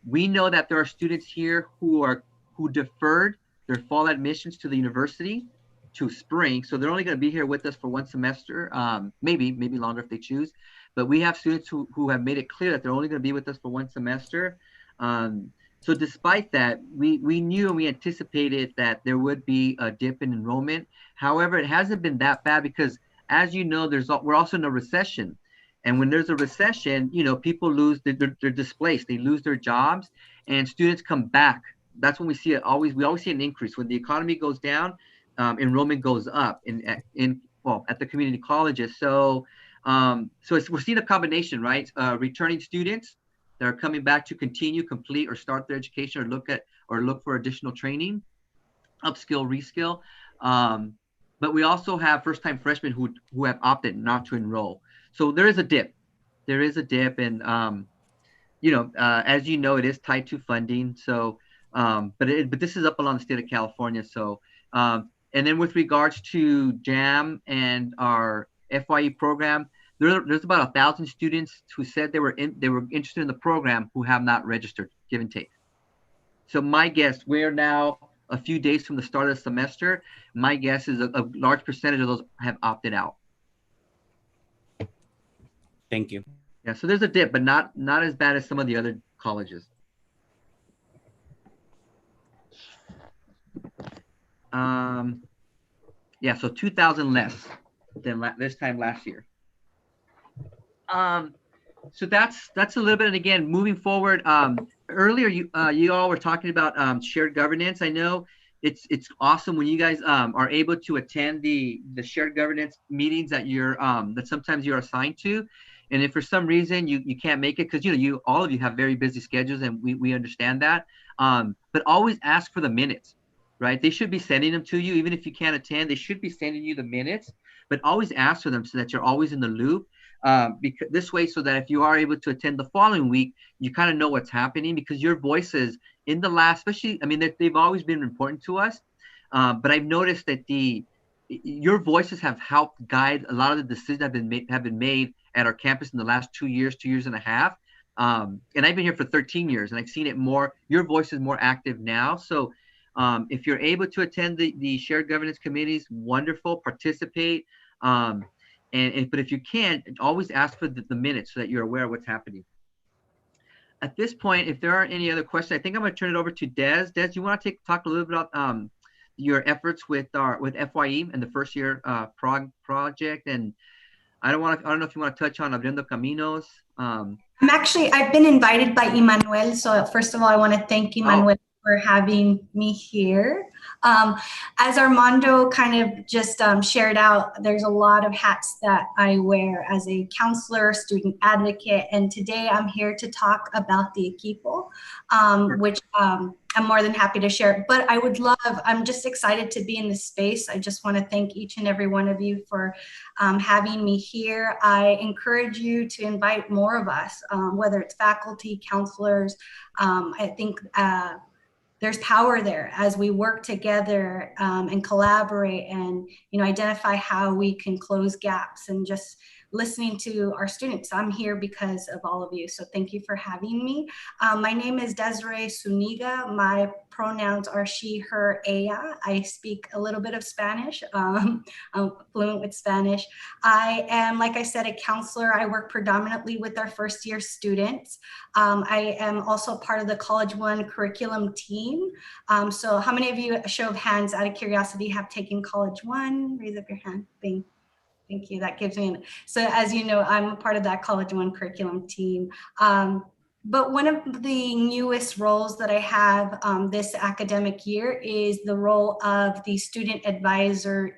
We know that there are students here who deferred their fall admissions to the university to spring, so they're only going to be here with us for one semester, maybe longer if they choose. But we have students who have made it clear that they're only going to be with us for one semester. So despite that, we knew and we anticipated that there would be a dip in enrollment. However, it hasn't been that bad because, as you know, we're also in a recession. And when there's a recession, people they're displaced, they lose their jobs, and students come back. That's when we always see an increase. When the economy goes down, enrollment goes up at the community colleges. So we're seeing a combination, right? Returning students that are coming back to continue, complete, or start their education, or look for additional training, upskill, reskill. But we also have first-time freshmen who have opted not to enroll. So there is a dip. There is a dip, and as you know, it is tied to funding. So, but this is up along the state of California. So, and then with regards to JAM and our FYE program, there's about 1,000 students who said they were interested in the program who have not registered, give and take. So my guess, we're now a few days from the start of the semester. My guess is a large percentage of those have opted out. Thank you. Yeah, so there's a dip, but not as bad as some of the other colleges. Yeah, so 2,000 less than this time last year. So that's a little bit. And again, moving forward, earlier you all were talking about shared governance. I know it's awesome when you guys are able to attend the shared governance meetings that that sometimes you're assigned to. And if for some reason you can't make it, because all of you have very busy schedules, and we understand that. But always ask for the minutes, right? They should be sending them to you, even if you can't attend. They should be sending you the minutes, but always ask for them so that you're always in the loop. Because this way, so that if you are able to attend the following week, you kind of know what's happening, because your voices in the last, especially, I mean, they've always been important to us. But I've noticed that your voices have helped guide a lot of the decisions that have been made at our campus in the last 2 years and a half. And I've been here for 13 years, and I've seen it more. Your voice is more active now. So if you're able to attend the shared governance committees, wonderful, participate. But if you can't, always ask for the minutes so that you're aware of what's happening. At this point, if there aren't any other questions, I think I'm going to turn it over to Des. Des, you want to talk a little bit about your efforts with FYE and the first year project? And I don't know if you want to touch on Abriendo Caminos. I've been invited by Emmanuel. So first of all, I want to thank Emmanuel for having me here. As Armando kind of just shared out, there's a lot of hats that I wear as a counselor, student advocate, and today I'm here to talk about the Equipo, which I'm more than happy to share. But I'm just excited to be in this space. I just want to thank each and every one of you for having me here. I encourage you to invite more of us, whether it's faculty, counselors. I think there's power there as we work together and collaborate and identify how we can close gaps, and just listening to our students. I'm here because of all of you, so thank you for having me. My name is Desiree Zuniga. My pronouns are she, her, ella. I speak a little bit of Spanish. I'm fluent with Spanish. I am, like I said, a counselor. I work predominantly with our first year students. I am also part of the College One curriculum team. So how many of you, a show of hands out of curiosity, have taken College One? Raise up your hand. Bing. Thank you. That gives me so as you know, I'm a part of that College One curriculum team. But one of the newest roles that I have this academic year is the role of the student advisory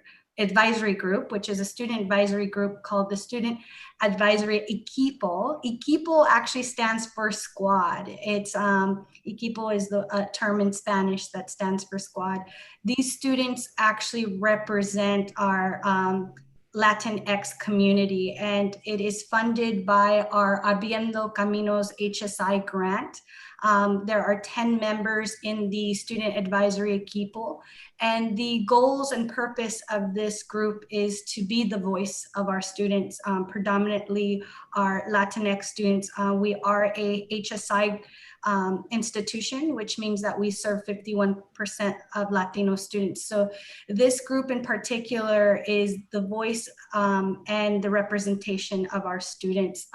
group, which is a student advisory group called the Student Advisory Equipo. Equipo actually stands for squad. It's Equipo is a term in Spanish that stands for squad. These students actually represent our Latinx community, and it is funded by our Abriendo Caminos HSI grant. There are 10 members in the Student Advisory Equipo, and the goals and purpose of this group is to be the voice of our students, predominantly our Latinx students. We are a HSI institution, which means that we serve 51% of Latino students. So this group in particular is the voice and the representation of our students.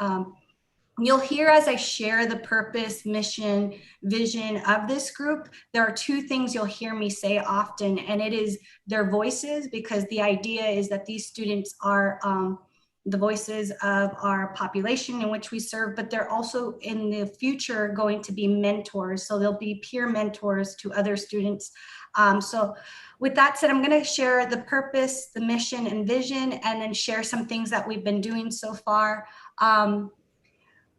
You'll hear as I share the purpose, mission, vision of this group, there are two things you'll hear me say often, and it is their voices, because the idea is that these students are the voices of our population in which we serve, but they're also in the future going to be mentors. So they'll be peer mentors to other students. So with that said, I'm going to share the purpose, the mission and vision, and then share some things that we've been doing so far.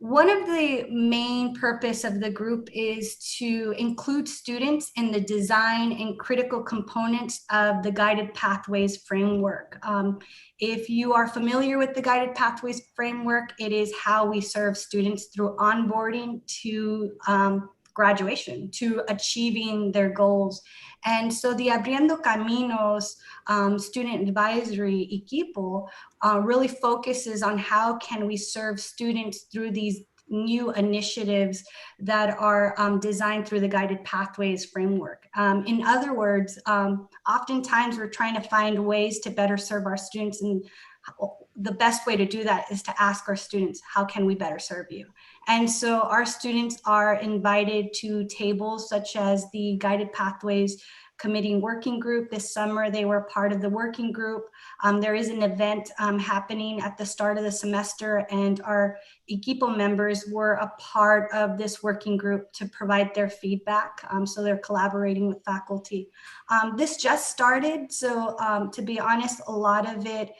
One of the main purpose of the group is to include students in the design and critical components of the Guided Pathways framework. If you are familiar with the Guided Pathways framework, it is how we serve students through onboarding to graduation, to achieving their goals. And so the Abriendo Caminos student advisory equipo really focuses on how can we serve students through these new initiatives that are designed through the Guided Pathways framework. In other words, oftentimes we're trying to find ways to better serve our students, and the best way to do that is to ask our students, how can we better serve you? And so our students are invited to tables such as the Guided Pathways Committee Working Group. This summer, they were part of the working group. There is an event happening at the start of the semester, and our equipo members were a part of this working group to provide their feedback. So they're collaborating with faculty. This just started, so to be honest, a lot of it,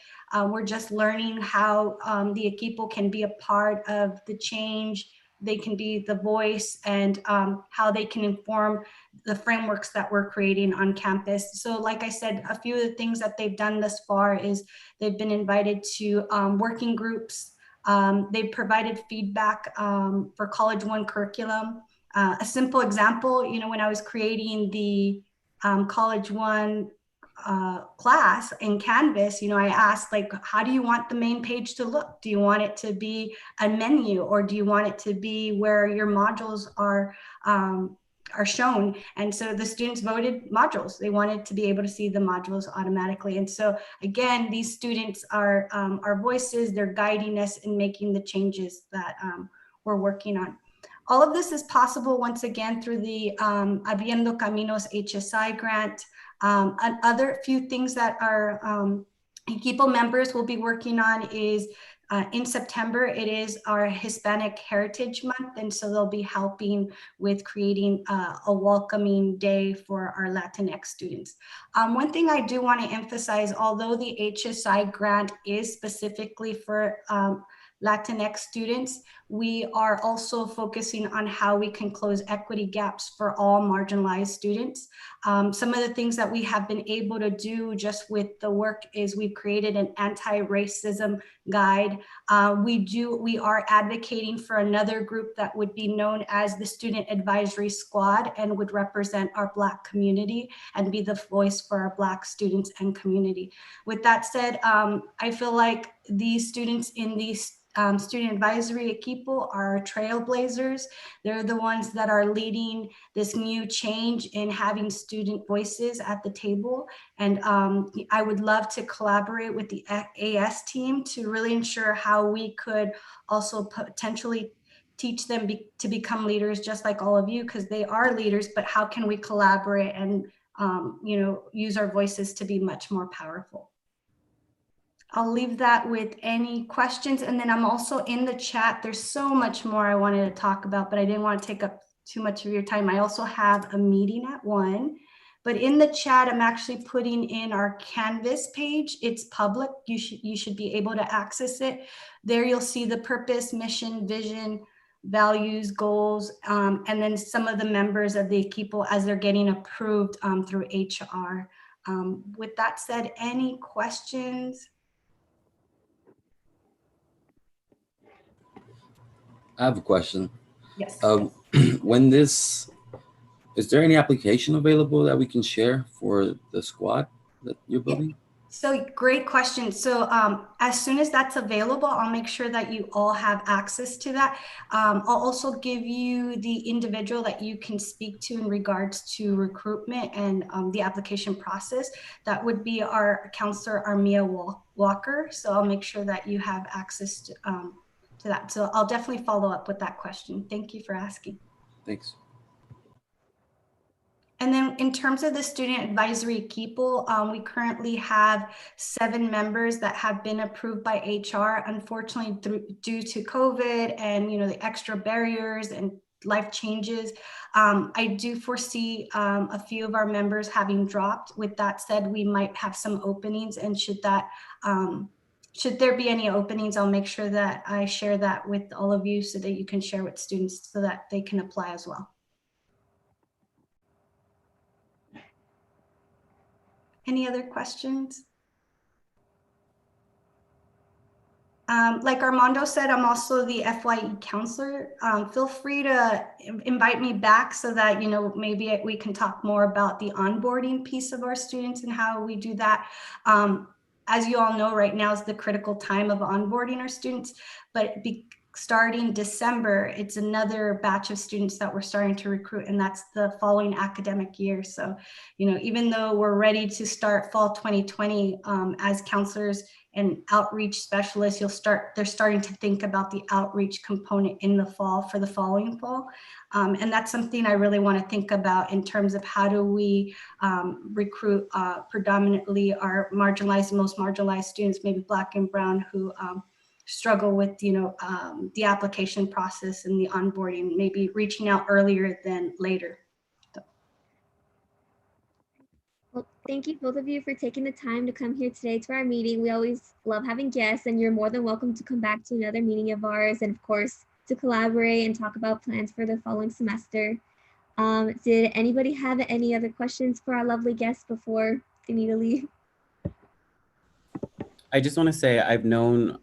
we're just learning how the equipo can be a part of the change. They can be the voice, and how they can inform the frameworks that we're creating on campus. So like I said, a few of the things that they've done thus far is they've been invited to working groups. They've provided feedback for College One curriculum. A simple example, you know, when I was creating the College One class in Canvas, you know, I asked, like, how do you want the main page to look? Do you want it to be a menu, or do you want it to be where your modules are shown? And so the students voted modules. They wanted to be able to see the modules automatically. And so again, these students are our voices. They're guiding us in making the changes that we're working on. All of this is possible, once again, through the Abriendo Caminos HSI grant. Other few things that our equipo members will be working on is in September, it is our Hispanic Heritage Month. And so they'll be helping with creating a welcoming day for our Latinx students. One thing I do want to emphasize, although the HSI grant is specifically for Latinx students, we are also focusing on how we can close equity gaps for all marginalized students. Some of the things that we have been able to do just with the work is we've created an anti-racism guide. We are advocating for another group that would be known as the Student Advisory Squad, and would represent our Black community and be the voice for our Black students and community. With that said, I feel like these students in these student advisory equipo are trailblazers. They're the ones that are leading this new change in having student voices at the table. And I would love to collaborate with the AS team to really ensure how we could also potentially teach them to become leaders, just like all of you, because they are leaders, but how can we collaborate and you know, use our voices to be much more powerful? I'll leave that with any questions. And then I'm also in the chat. There's so much more I wanted to talk about, but I didn't want to take up too much of your time. I also have a meeting at 1, but in the chat, I'm actually putting in our Canvas page. It's public. You should be able to access it. There you'll see the purpose, mission, vision, values, goals, and then some of the members of the equipo as they're getting approved through HR. With that said, any questions? I have a question. Yes. When is there any application available that we can share for the squad that you're building? So great question. So as soon as that's available, I'll make sure that you all have access to that. I'll also give you the individual that you can speak to in regards to recruitment and the application process. That would be our counselor, Armia Walker. So I'll make sure that you have access to that. So I'll definitely follow up with that question. Thank you for asking. Thanks. And then in terms of the student advisory equipo, we currently have 7 members that have been approved by HR. Unfortunately, due to COVID and the extra barriers and life changes, I do foresee a few of our members having dropped. With that said, we might have some openings, and should that should there be any openings, I'll make sure that I share that with all of you so that you can share with students so that they can apply as well. Any other questions? Like Armando said, I'm also the FYE counselor. Feel free to invite me back so that, you know, maybe we can talk more about the onboarding piece of our students and how we do that. As you all know, right now is the critical time of onboarding our students, but starting December, it's another batch of students that we're starting to recruit, and that's the following academic year. So, you know, even though we're ready to start fall 2020, as counselors and outreach specialists, they're starting to think about the outreach component in the fall for the following fall. And that's something I really want to think about in terms of how do we recruit predominantly our marginalized, most marginalized students, maybe Black and Brown, who struggle with, you know, the application process and the onboarding, maybe reaching out earlier than later. Well, thank you both of you for taking the time to come here today to our meeting. We always love having guests, and you're more than welcome to come back to another meeting of ours, and of course, to collaborate and talk about plans for the following semester. Did anybody have any other questions for our lovely guests before they need to leave? I just want to say I've known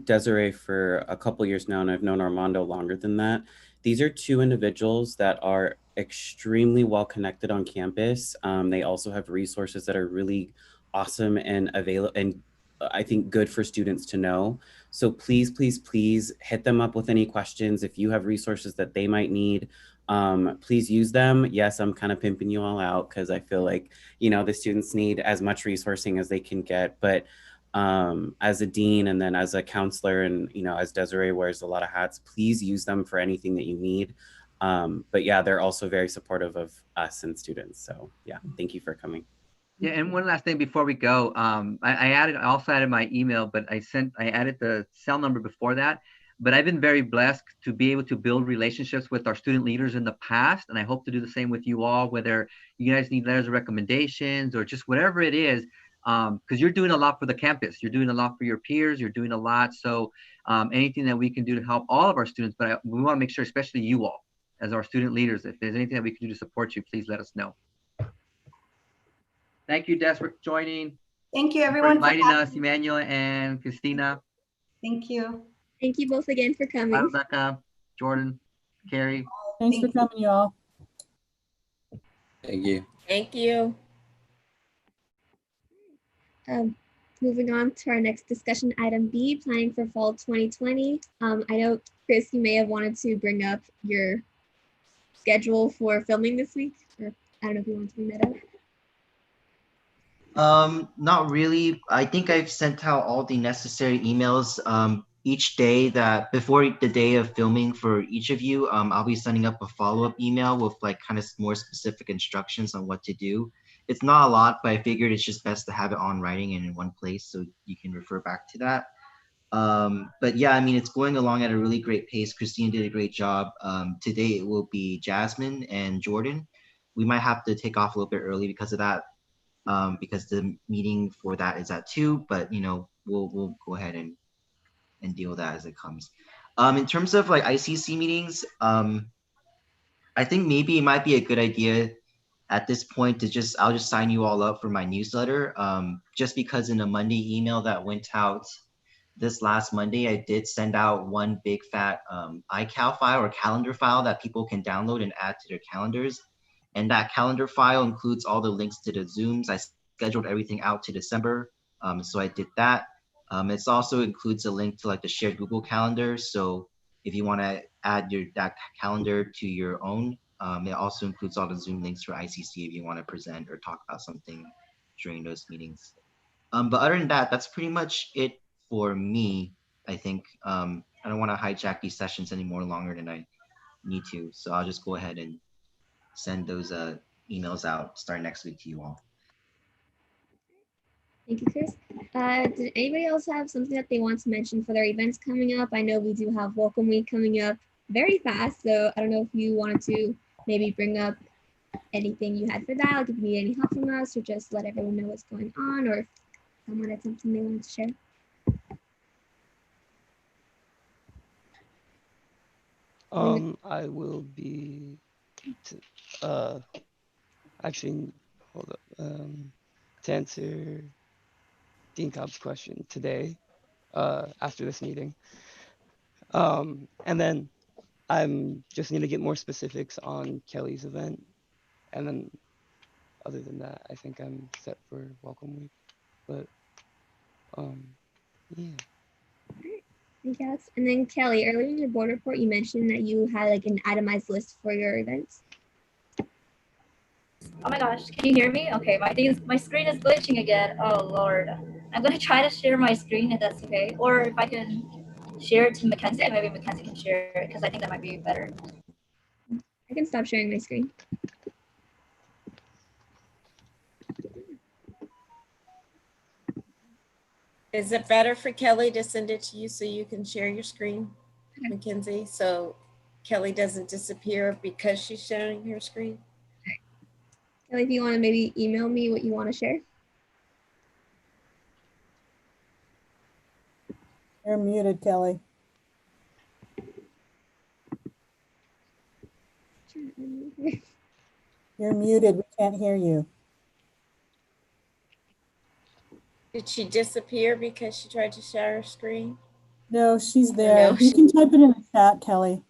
Desiree for a couple years now, and I've known Armando longer than that. These are two individuals that are extremely well connected on campus. They also have resources that are really awesome and available, and I think good for students to know. So please, please, please hit them up with any questions. If you have resources that they might need, please use them. Yes, I'm kind of pimping you all out because I feel like, you know, the students need as much resourcing as they can get, but as a dean and then as a counselor, and, you know, as Desiree wears a lot of hats, please use them for anything that you need. But yeah, they're also very supportive of us and students. So yeah, thank you for coming. Yeah, and one last thing before we go, I also added my email, but I added the cell number before that. But I've been very blessed to be able to build relationships with our student leaders in the past, and I hope to do the same with you all, whether you guys need letters of recommendations or just whatever it is, because you're doing a lot for the campus, you're doing a lot for your peers, you're doing a lot. So anything that we can do to help all of our students, but we want to make sure, especially you all, as our student leaders, if there's anything that we can do to support you, please let us know. Thank you, Des, for joining. Thank you, everyone, for inviting us, Emmanuel and Christina. Thank you. Thank you both again for coming. Bye, Rebecca, Jordan, Carrie. Thanks for coming, y'all. Thank you. Thank you. Moving on to our next discussion item B, planning for fall 2020. I know, Chris, you may have wanted to bring up your schedule for filming this week, or I don't know if you want to bring that up. Not really. I think I've sent out all the necessary emails each day that before the day of filming for each of you. I'll be sending up a follow-up email with like kind of more specific instructions on what to do. It's not a lot, but I figured it's just best to have it on writing and in one place so you can refer back to that. But yeah, I mean, it's going along at a really great pace. Christine did a great job. Today it will be Jasmine and Jordan. We might have to take off a little bit early because of that. Because the meeting for that is at 2, but you know, we'll go ahead and deal with that as it comes. In terms of like ICC meetings, I think maybe it might be a good idea at this point to I'll just sign you all up for my newsletter. Just because in a Monday email that went out this last Monday, I did send out one big fat iCal file or calendar file that people can download and add to their calendars. And that calendar file includes all the links to the Zooms. I scheduled everything out to December, so I did that. It also includes a link to like the shared Google Calendar. So if you want to add that calendar to your own, it also includes all the Zoom links for ICC if you want to present or talk about something during those meetings. But other than that, that's pretty much it for me, I think. I don't want to hijack these sessions any more longer than I need to. So I'll just go ahead and send those emails out starting next week to you all. Thank you, Chris. Did anybody else have something that they want to mention for their events coming up? I know we do have Welcome Week coming up very fast, so I don't know if you wanted to maybe bring up anything you had for that, like if you need any help from us, or just let everyone know what's going on, or if someone had something they wanted to share. I will be, actually, hold up, to answer Dean Cobb's question today, after this meeting. And then I'm just need to get more specifics on Kelly's event. And then other than that, I think I'm set for Welcome Week. But yeah. Yes. And then Kelly, earlier in your board report, you mentioned that you had like an itemized list for your events. Oh my gosh, can you hear me? Okay, my screen is glitching again. Oh Lord. I'm gonna try to share my screen if that's okay. Or if I can share it to Mackenzie, maybe Mackenzie can share it because I think that might be better. I can stop sharing my screen. Is it better for Kelly to send it to you so you can share your screen, Mackenzie? So Kelly doesn't disappear because she's sharing her screen? Kelly, if you want to maybe email me what you want to share. You're muted, Kelly. You're muted. We can't hear you. Did she disappear because she tried to share her screen? No, she's there. No, You can type it in the chat, Kelly.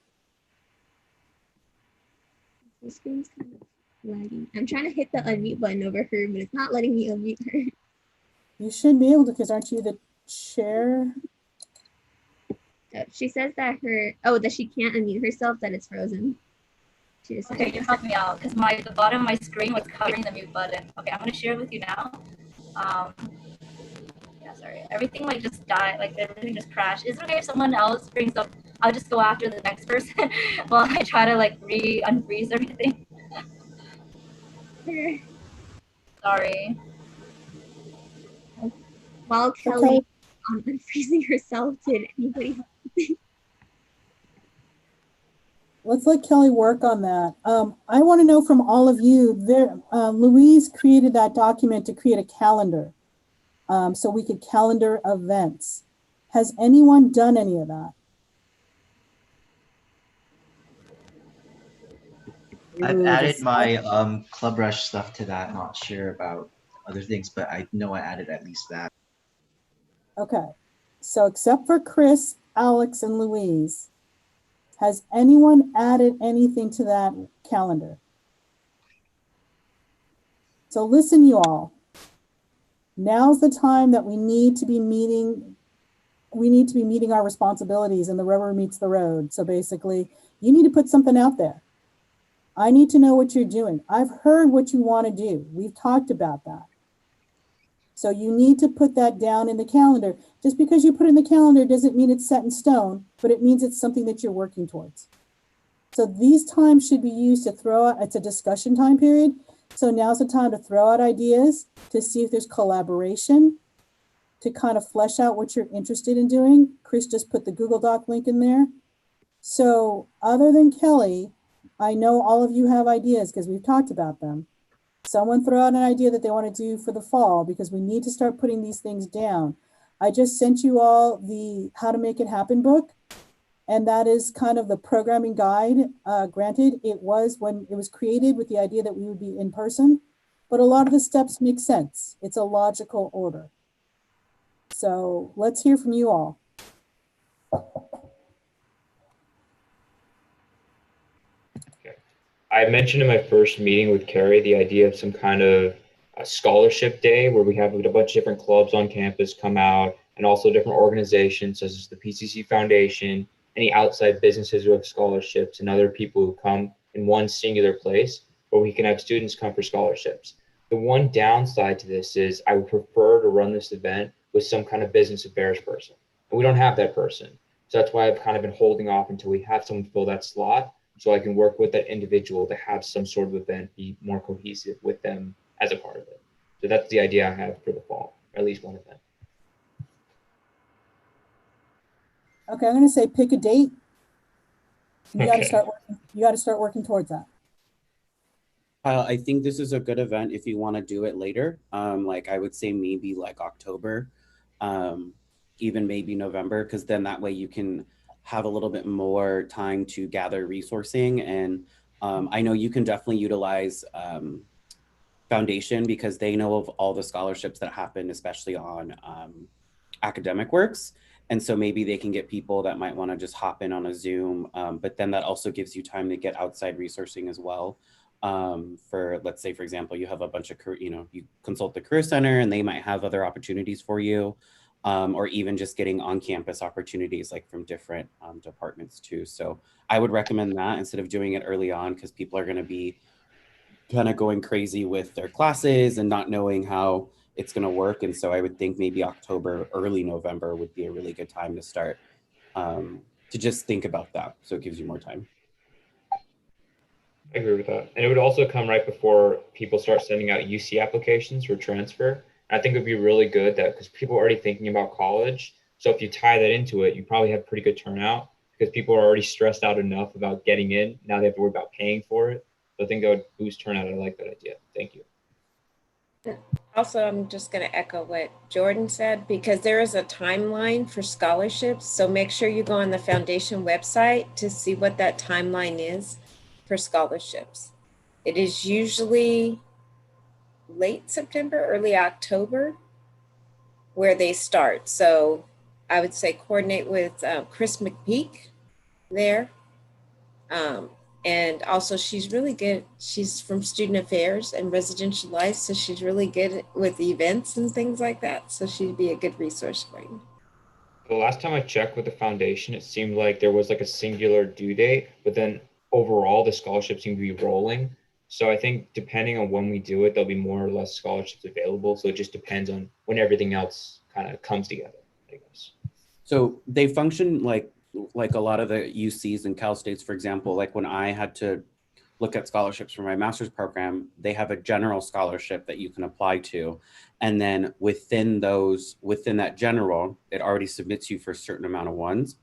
The screen's kind of lagging. I'm trying to hit the unmute button over her, but it's not letting me unmute her. You should be able to, because aren't you the chair? She says that that she can't unmute herself, that it's frozen. She just Okay, you help me out because the bottom of my screen was covering the mute button. Okay, I'm gonna share it with you now. Yeah, sorry. Everything like just died, like everything just crashed. Is it okay if someone else brings up? I'll just go after the next person while I try to like unfreeze everything. Sorry. While Kelly unfreezing herself, did anybody help? Let's let Kelly work on that. I want to know from all of you, Louise created that document to create a calendar so we could calendar events. Has anyone done any of that? I've added my Club Rush stuff to that. Not sure about other things, but I know I added at least that. Okay, so except for Chris, Alex, and Louise, has anyone added anything to that calendar? So listen, you all. Now's the time that we need to be meeting. We need to be meeting our responsibilities, and the rubber meets the road. So basically, you need to put something out there. I need to know what you're doing. I've heard what you want to do. We've talked about that. So you need to put that down in the calendar. Just because you put it in the calendar doesn't mean it's set in stone, but it means it's something that you're working towards. So these times should be used to throw out, it's a discussion time period. So now's the time to throw out ideas, to see if there's collaboration, to kind of flesh out what you're interested in doing. Chris just put the Google Doc link in there. So other than Kelly, I know all of you have ideas because we've talked about them. Someone throw out an idea that they want to do for the fall because we need to start putting these things down. I just sent you all the How to Make It Happen book, and that is kind of the programming guide. Granted, it was when it was created with the idea that we would be in person, but a lot of the steps make sense. It's a logical order. So let's hear from you all. I mentioned in my first meeting with Carrie the idea of some kind of a scholarship day where we have a bunch of different clubs on campus come out and also different organizations such as the PCC Foundation, any outside businesses who have scholarships, and other people who come in one singular place where we can have students come for scholarships. The one downside to this is I would prefer to run this event with some kind of business affairs person. And we don't have that person. So that's why I've kind of been holding off until we have someone fill that slot, so I can work with that individual to have some sort of event be more cohesive with them as a part of it. So that's the idea I have for the fall, or at least one event. Okay, I'm going to say pick a date. You got to Okay. start working. You got to start working towards that. I think this is a good event if you want to do it later. Like I would say maybe like October, even maybe November, because then that way you can have a little bit more time to gather resourcing. And I know you can definitely utilize Foundation because they know of all the scholarships that happen, especially on academic works. And so maybe they can get people that might want to just hop in on a Zoom, but then that also gives you time to get outside resourcing as well. For, let's say, for example, you have a bunch of, you consult the Career Center and they might have other opportunities for you, or even just getting on-campus opportunities like from different departments too. So I would recommend that instead of doing it early on, because people are going to be kind of going crazy with their classes and not knowing how it's going to work. And so I would think maybe October, early November would be a really good time to start to just think about that. So it gives you more time. I agree with that. And it would also come right before people start sending out UC applications for transfer. I think it would be really good that because people are already thinking about college. So if you tie that into it, you probably have pretty good turnout because people are already stressed out enough about getting in. Now they have to worry about paying for it. So I think that would boost turnout. I like that idea. Thank you. Also, I'm just going to echo what Jordan said, because there is a timeline for scholarships. So make sure you go on the Foundation website to see what that timeline is for scholarships. It is usually late September, early October where they start. So I would say coordinate with Chris McPeak there. And also she's really good. She's from Student Affairs and Residential Life. So she's really good with events and things like that. So she'd be a good resource for you. The last time I checked with the foundation, it seemed like there was like a singular due date, but then overall the scholarships seem to be rolling. So I think depending on when we do it, there'll be more or less scholarships available. So it just depends on when everything else kind of comes together, I guess. So they function like a lot of the UCs and Cal States, for example. Like when I had to look at scholarships for my master's program, they have a general scholarship that you can apply to. And then within that general, it already submits you for a certain amount of ones.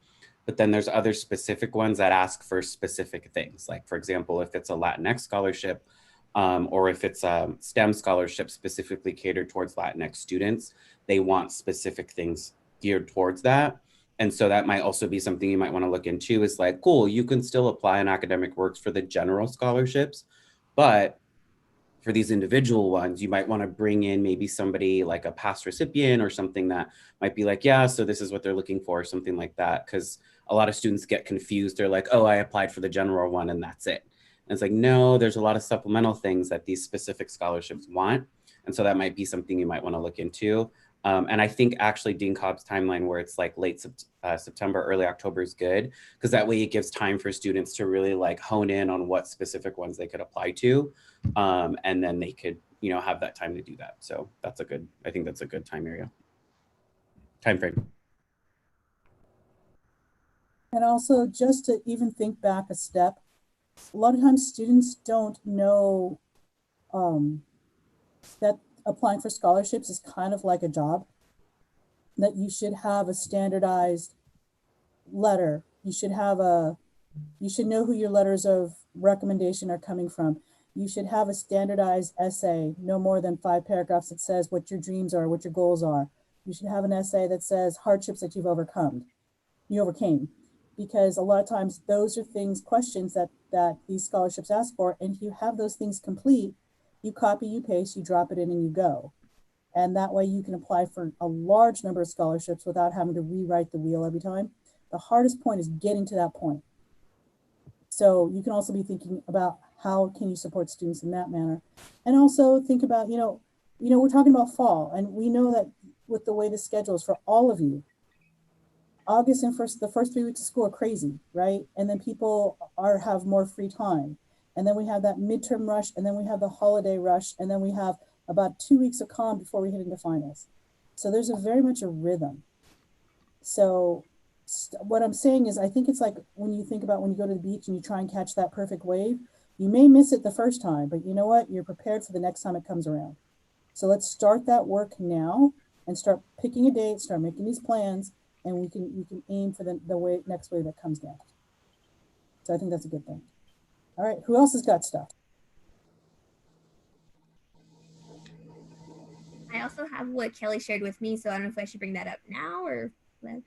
But then there's other specific ones that ask for specific things. Like, for example, if it's a Latinx scholarship, or if it's a STEM scholarship specifically catered towards Latinx students, they want specific things geared towards that. And so that might also be something you might want to look into, is like, cool, you can still apply in academic works for the general scholarships, but for these individual ones, you might want to bring in maybe somebody like a past recipient or something that might be like, yeah, so this is what they're looking for, or something like that. Because a lot of students get confused. They're like, oh, I applied for the general one and that's it. And it's like, no, there's a lot of supplemental things that these specific scholarships want. And so that might be something you might want to look into. And I think actually Dean Cobb's timeline where it's like late September, early October is good, because that way it gives time for students to really like hone in on what specific ones they could apply to. And then they could, have that time to do that. So I think that's a good time frame. And also just to even think back a step, a lot of times students don't know that applying for scholarships is kind of like a job, that you should have a standardized letter. You should know who your letters of recommendation are coming from. You should have a standardized essay, no more than 5 paragraphs, that says what your dreams are, what your goals are. You should have an essay that says hardships that you overcame. Because a lot of times those are questions that these scholarships ask for. And if you have those things complete, you copy, you paste, you drop it in, and you go. And that way you can apply for a large number of scholarships without having to rewrite the wheel every time. The hardest point is getting to that point. So you can also be thinking about how can you support students in that manner. And also think about, we're talking about fall, and we know that with the way the schedule is for all of you, August and the first 3 weeks of school are crazy, right? And then people have more free time. And then we have that midterm rush, and then we have the holiday rush, and then we have about 2 weeks of calm before we hit into finals. So there's very much a rhythm. So what I'm saying is, I think it's like when you think about when you go to the beach and you try and catch that perfect wave, you may miss it the first time, but you know what? You're prepared for the next time it comes around. So let's start that work now and start picking a date, start making these plans, and we can aim for the next wave that comes down. So I think that's a good thing. All right, who else has got stuff? I also have what Kelly shared with me, so I don't know if I should bring that up now or let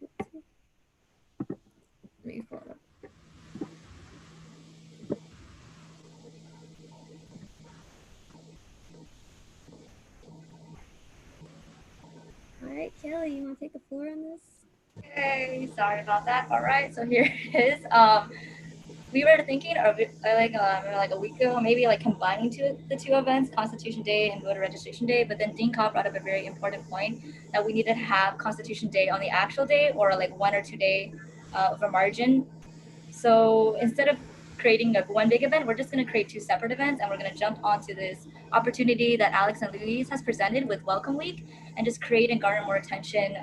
me take the floor on this? Okay, sorry about that. All right, so here it is. We were thinking of like a week ago, maybe like combining the two events, Constitution Day and voter registration day. But then Dean Cobb brought up a very important point that we needed to have Constitution Day on the actual day or like 1 or 2 day of a margin. So instead of creating like one big event, we're just going to create 2 separate events, and we're going to jump onto this opportunity that Alex and Louise has presented with Welcome Week, and just create and garner more attention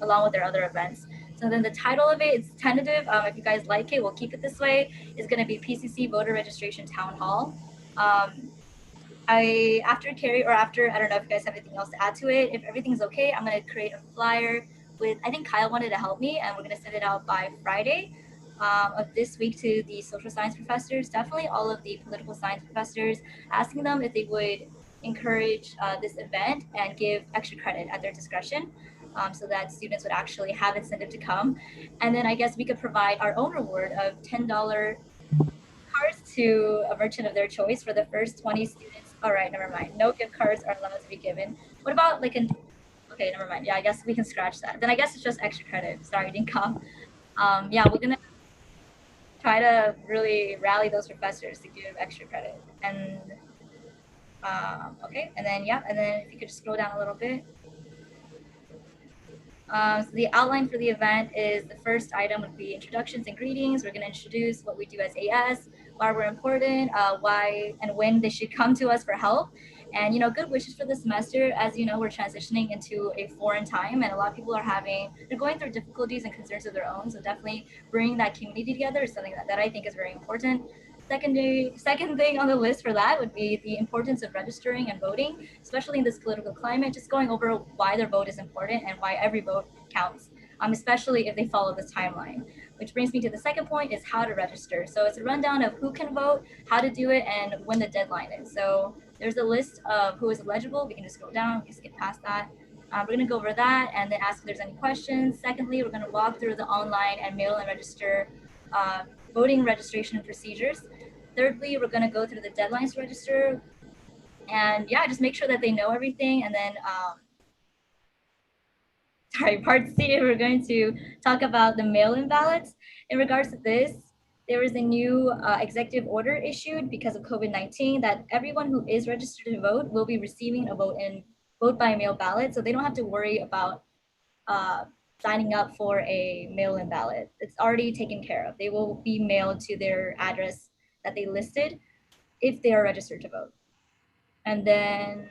along with their other events. So then the title of it is tentative. If you guys like it, we'll keep it this way. It's going to be PCC Voter Registration Town Hall. After Carrie or after, I don't know if you guys have anything else to add to it. If everything's okay, I'm going to create a flyer with, I think Kyle wanted to help me, and we're going to send it out by Friday of this week to the social science professors, definitely all of the political science professors, asking them if they would encourage this event and give extra credit at their discretion. So that students would actually have incentive to come. And then I guess we could provide our own reward of $10 cards to a merchant of their choice for the first 20 students. All right, never mind. No gift cards are allowed to be given. What about like okay, never mind. Yeah, I guess we can scratch that. Then I guess it's just extra credit. Sorry, didn't come. Yeah, we're gonna try to really rally those professors to give extra credit. And okay, and then yeah, and then if you could just scroll down a little bit. So the outline for the event is the first item would be introductions and greetings. We're going to introduce what we do as AS, why we're important, why and when they should come to us for help, and good wishes for the semester. As you know, we're transitioning into a foreign time, and a lot of people they're going through difficulties and concerns of their own. So definitely bringing that community together is something that I think is very important. Second thing on the list for that would be the importance of registering and voting, especially in this political climate, just going over why their vote is important and why every vote counts, especially if they follow this timeline. Which brings me to the second point is how to register. So it's a rundown of who can vote, how to do it, and when the deadline is. So there's a list of who is eligible. We can just scroll down, we skip past that. We're going to go over that and then ask if there's any questions. Secondly, we're going to walk through the online and mail-in register voting registration and procedures. Thirdly, we're going to go through the deadlines to register, and yeah, just make sure that they know everything. And then part C, we're going to talk about the mail-in ballots. In regards to this, there is a new executive order issued because of COVID-19 that everyone who is registered to vote will be receiving a vote by mail ballot, so they don't have to worry about signing up for a mail-in ballot. It's already taken care of. They will be mailed to their address that they listed if they are registered to vote. And then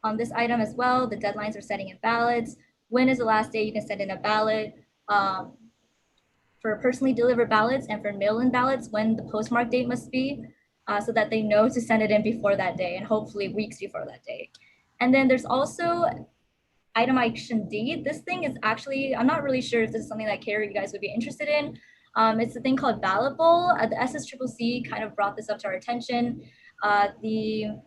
on this item as well, the deadlines are setting in ballots. When is the last day you can send in a ballot? For personally delivered ballots and for mail-in ballots, when the postmark date must be, so that they know to send it in before that day and hopefully weeks before that day. And then there's also item action D. This thing is actually, I'm not really sure if this is something that Carrie, you guys would be interested in. It's a thing called Ballot Bowl. The SSCCC kind of brought this up to our attention. The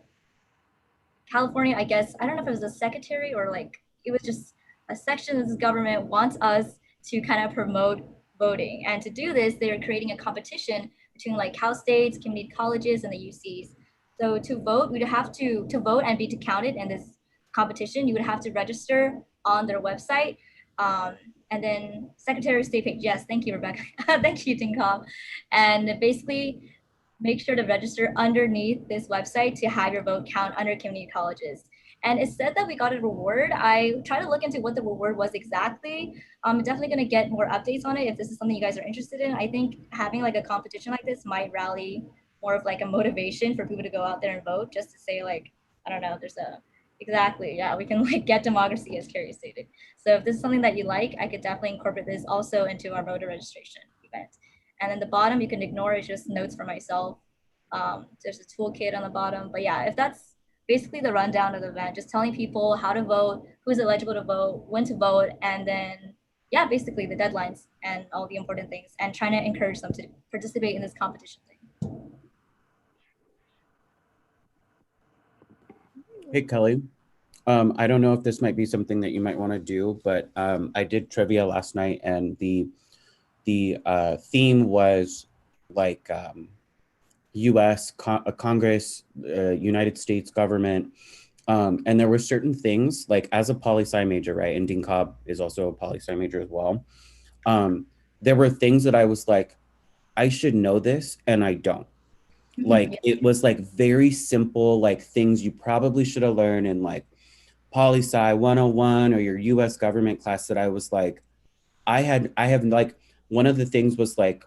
California, I guess, I don't know if it was a secretary or like, it was just a section of this government wants us to kind of promote voting. And to do this, they're creating a competition between like Cal States, community colleges, and the UCs. So to vote, we'd have to vote and be counted in this competition, you would have to register on their website. And then Secretary of State page, yes, thank you, Rebecca. Thank you, Tinkoff. And basically make sure to register underneath this website to have your vote count under community colleges. And it said that we got a reward. I tried to look into what the reward was exactly. I'm definitely gonna get more updates on it if this is something you guys are interested in. I think having like a competition like this might rally more of like a motivation for people to go out there and vote, just to say like, I don't know, there's a, exactly, yeah, we can like get democracy as Carrie stated. So if this is something that you like, I could definitely incorporate this also into our voter registration event. And then the bottom, you can ignore, it's just notes for myself. There's a toolkit on the bottom, but yeah, if that's basically the rundown of the event, just telling people how to vote, who's eligible to vote, when to vote, and then, yeah, basically the deadlines and all the important things, and trying to encourage them to participate in this competition thing. Hey, Kelly. I don't know if this might be something that you might want to do, but I did trivia last night, and the theme was like U.S. Congress, United States government, And there were certain things, like as a poli-sci major, right? And Dean Cobb is also a poli-sci major as well. There were things that I was like, I should know this, and I don't. Like, it was like very simple, like things you probably should have learned in like poli-sci 101 or your US government class that I was like, I have like, one of the things was like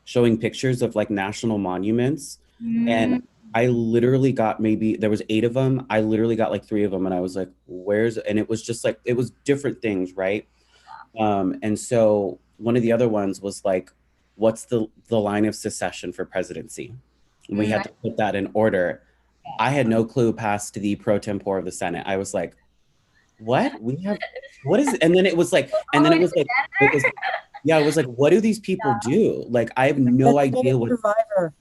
showing pictures of like national monuments. And I literally got there was 8 of them. I literally got like 3 of them and I was like, and it was just like, it was different things, right? And so one of the other ones was like, what's the line of succession for presidency? And we had to put that in order. I had no clue past the pro tempore of the Senate. I was like, what is it? And then it was like, it was like, what do these people do? Like, I have no idea what. Survivor.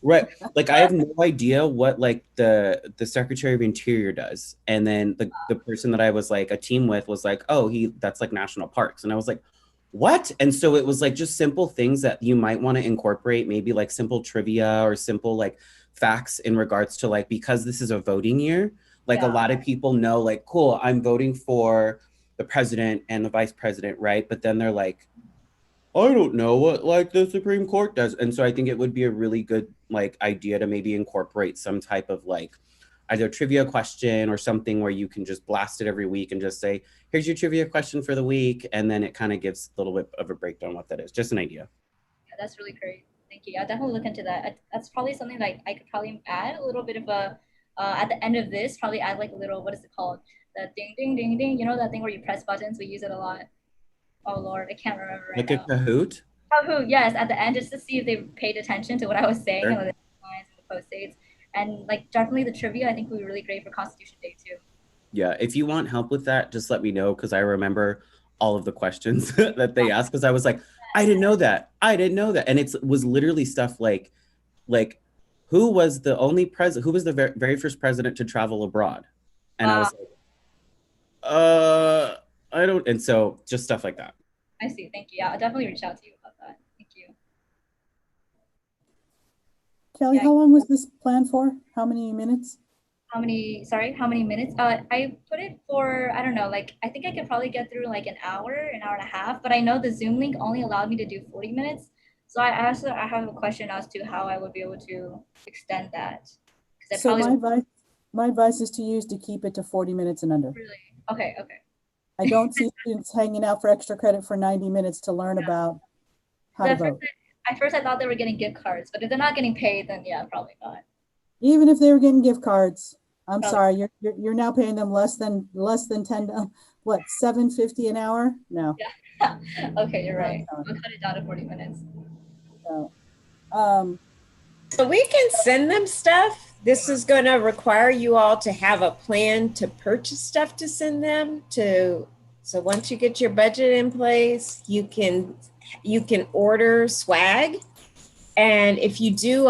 Right. Like, I have no idea what like the Secretary of Interior does. And then the person that I was like a team with was like, oh, that's like national parks. And I was like, what? And so it was like just simple things that you might want to incorporate, maybe like simple trivia or simple like facts in regards to like, because this is a voting year, like a lot of people know like, cool, I'm voting for the president and the vice president, right? But then they're like, I don't know what like the Supreme Court does. And so I think it would be a really good like idea to maybe incorporate some type of like either trivia question or something where you can just blast it every week and just say, here's your trivia question for the week. And then it kind of gives a little bit of a breakdown what that is. Just an idea. Yeah, that's really great. Thank you. I'll definitely look into that. That's probably something like I could probably add a little bit of a, at the end of this, probably add like a little, what is it called? The ding, ding, ding, ding. You know that thing where you press buttons? We use it a lot. Oh Lord, I can't remember right like now. A Kahoot? Kahoot, yes, at the end, just to see if they paid attention to what I was saying Sure. and the lines and the post-its. And like definitely the trivia, I think would be really great for Constitution Day too. Yeah, if you want help with that, just let me know because I remember all of the questions that they asked because I was like, I didn't know that. And it was literally stuff like who was the only president, who was the very first president to travel abroad? And I was like, I don't, and so just stuff like that. I see, thank you. Yeah, I'll definitely reach out to you about that. Thank you. Kelly, how long was this planned for? How many minutes? How many minutes? I put it for, I don't know, like, I think I could probably get through like an hour and a half, but I know the Zoom link only allowed me to do 40 minutes. So I have a question as to how I would be able to extend that. So my advice is to keep it to 40 minutes and under. Really? Okay. I don't see students hanging out for extra credit for 90 minutes to learn about how to vote. At first I thought they were getting gift cards, but if they're not getting paid, then yeah, probably not. Even if they were getting gift cards, I'm sorry, you're now paying them less than $10, what, $7.50 an hour? No. Yeah. Okay, you're right. I'll cut it down to 40 minutes. So, so we can send them stuff. This is going to require you all to have a plan to purchase stuff to send them to. So once you get your budget in place, you can order swag. And if you do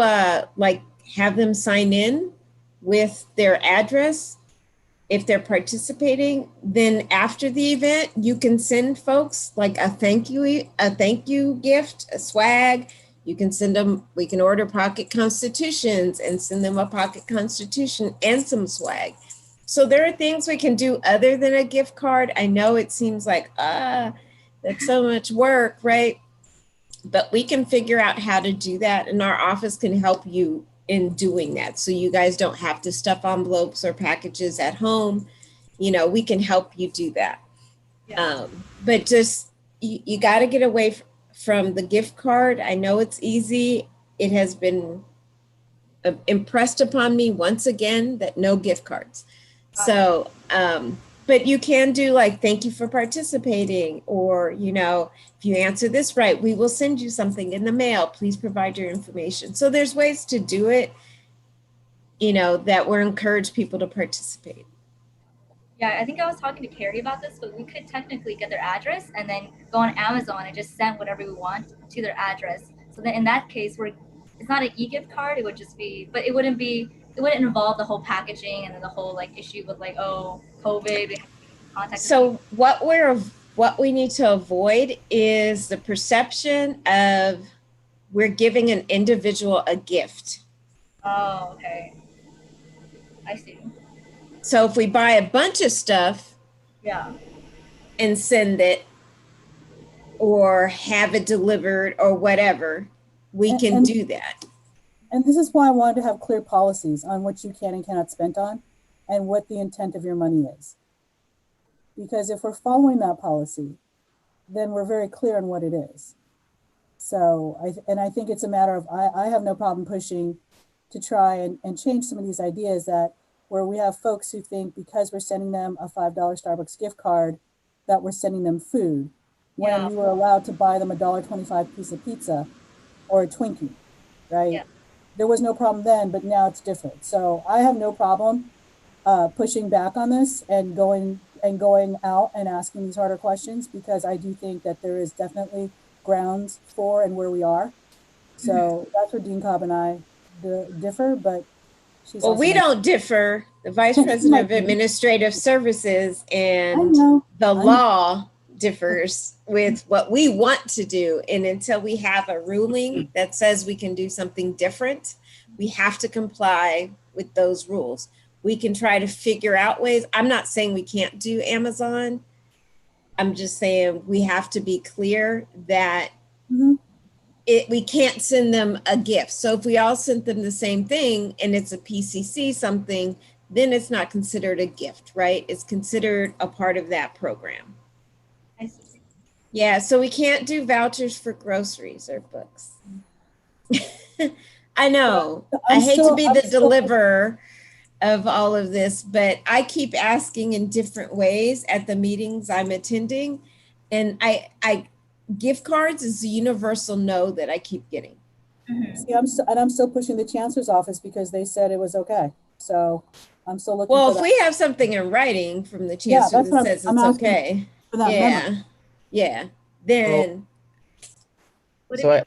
like have them sign in with their address, if they're participating, then after the event, you can send folks like a thank you gift, a swag. You can send them, we can order pocket constitutions and send them a pocket constitution and some swag. So there are things we can do other than a gift card. I know it seems like, that's so much work, right? But we can figure out how to do that, and our office can help you in doing that. So you guys don't have to stuff envelopes or packages at home. You know, we can help you do that. Yeah. But just, you got to get away from the gift card. I know it's easy. It has been impressed upon me once again that no gift cards. So, but you can do like, thank you for participating, or, you know, if you answer this right, we will send you something in the mail. Please provide your information. So there's ways to do it, you know, that will encourage people to participate. Yeah, I think I was talking to Carrie about this, but we could technically get their address and then go on Amazon and just send whatever we want to their address. So then in that case, it's not an e-gift card, it would just be, but it wouldn't involve the whole packaging and then the whole like issue with like, oh, COVID. So what we need to avoid is the perception of we're giving an individual a gift. Oh, okay. I see. So if we buy a bunch of stuff Yeah. and send it or have it delivered or whatever, we can And- do that. And this is why I wanted to have clear policies on what you can and cannot spend on and what the intent of your money is. Because if we're following that policy, then we're very clear on what it is. So, I think it's a matter of, I have no problem pushing to try and change some of these ideas that where we have folks who think because we're sending them a $5 Starbucks gift card, that we're sending them food, when Yeah. we were allowed to buy them a $1.25 piece of pizza or a Twinkie, right? Yeah. There was no problem then, but now it's different. So I have no problem pushing back on this and going out and asking these harder questions, because I do think that there is definitely grounds for and where we are. So that's where Dean Cobb and I differ, but she's Well, also we my- don't differ. The Vice She's President my of friend. Administrative Services I and know. the I know. law differs with what we want to do. And until we have a ruling that says we can do something different, we have to comply with those rules. We can try to figure out ways. I'm not saying we can't do Amazon. I'm just saying we have to be clear that Mhm. we can't send them a gift. So if we all sent them the same thing and it's a PCC something, then it's not considered a gift, right? It's considered a part of that program. I see. Yeah, so we can't do vouchers for groceries or books. I know. I I'm hate to still- be I'm the still- deliverer of all of this, but I keep asking in different ways at the meetings I'm attending. And I gift cards is the universal no that I keep getting. See, I'm still pushing the chancellor's office because they said it was okay. So I'm still looking Well, for if that. we have something in writing from the Yeah, chancellor that's that what says I'm it's asking okay, for that yeah, memo. yeah, then So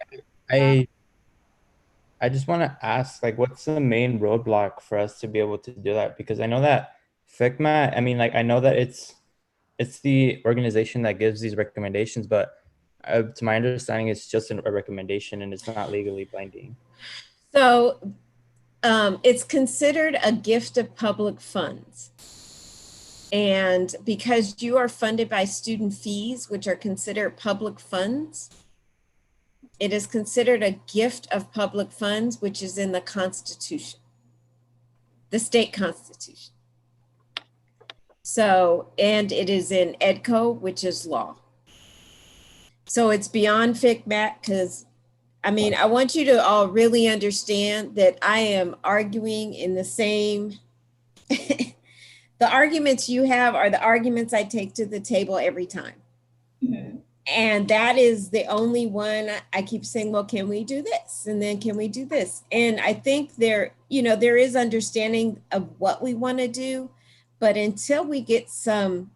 I just want to ask, like, what's the main roadblock for us to be able to do that? Because I know that FICMA, I mean, like, I know that it's the organization that gives these recommendations, but to my understanding, it's just a recommendation and it's not legally binding. so it's considered a gift of public funds. And because you are funded by student fees, which are considered public funds, it is considered a gift of public funds, which is in the Constitution, the state constitution. So, and it is in EDCO, which is law. So it's beyond FICMAT because, I mean, I want you to all really understand that I am arguing in the same, the arguments you have are the arguments I take to the table every time. And that is the only one I keep saying, well, can we do this? And then can we do this? And I think there is understanding of what we want to do, but until we get something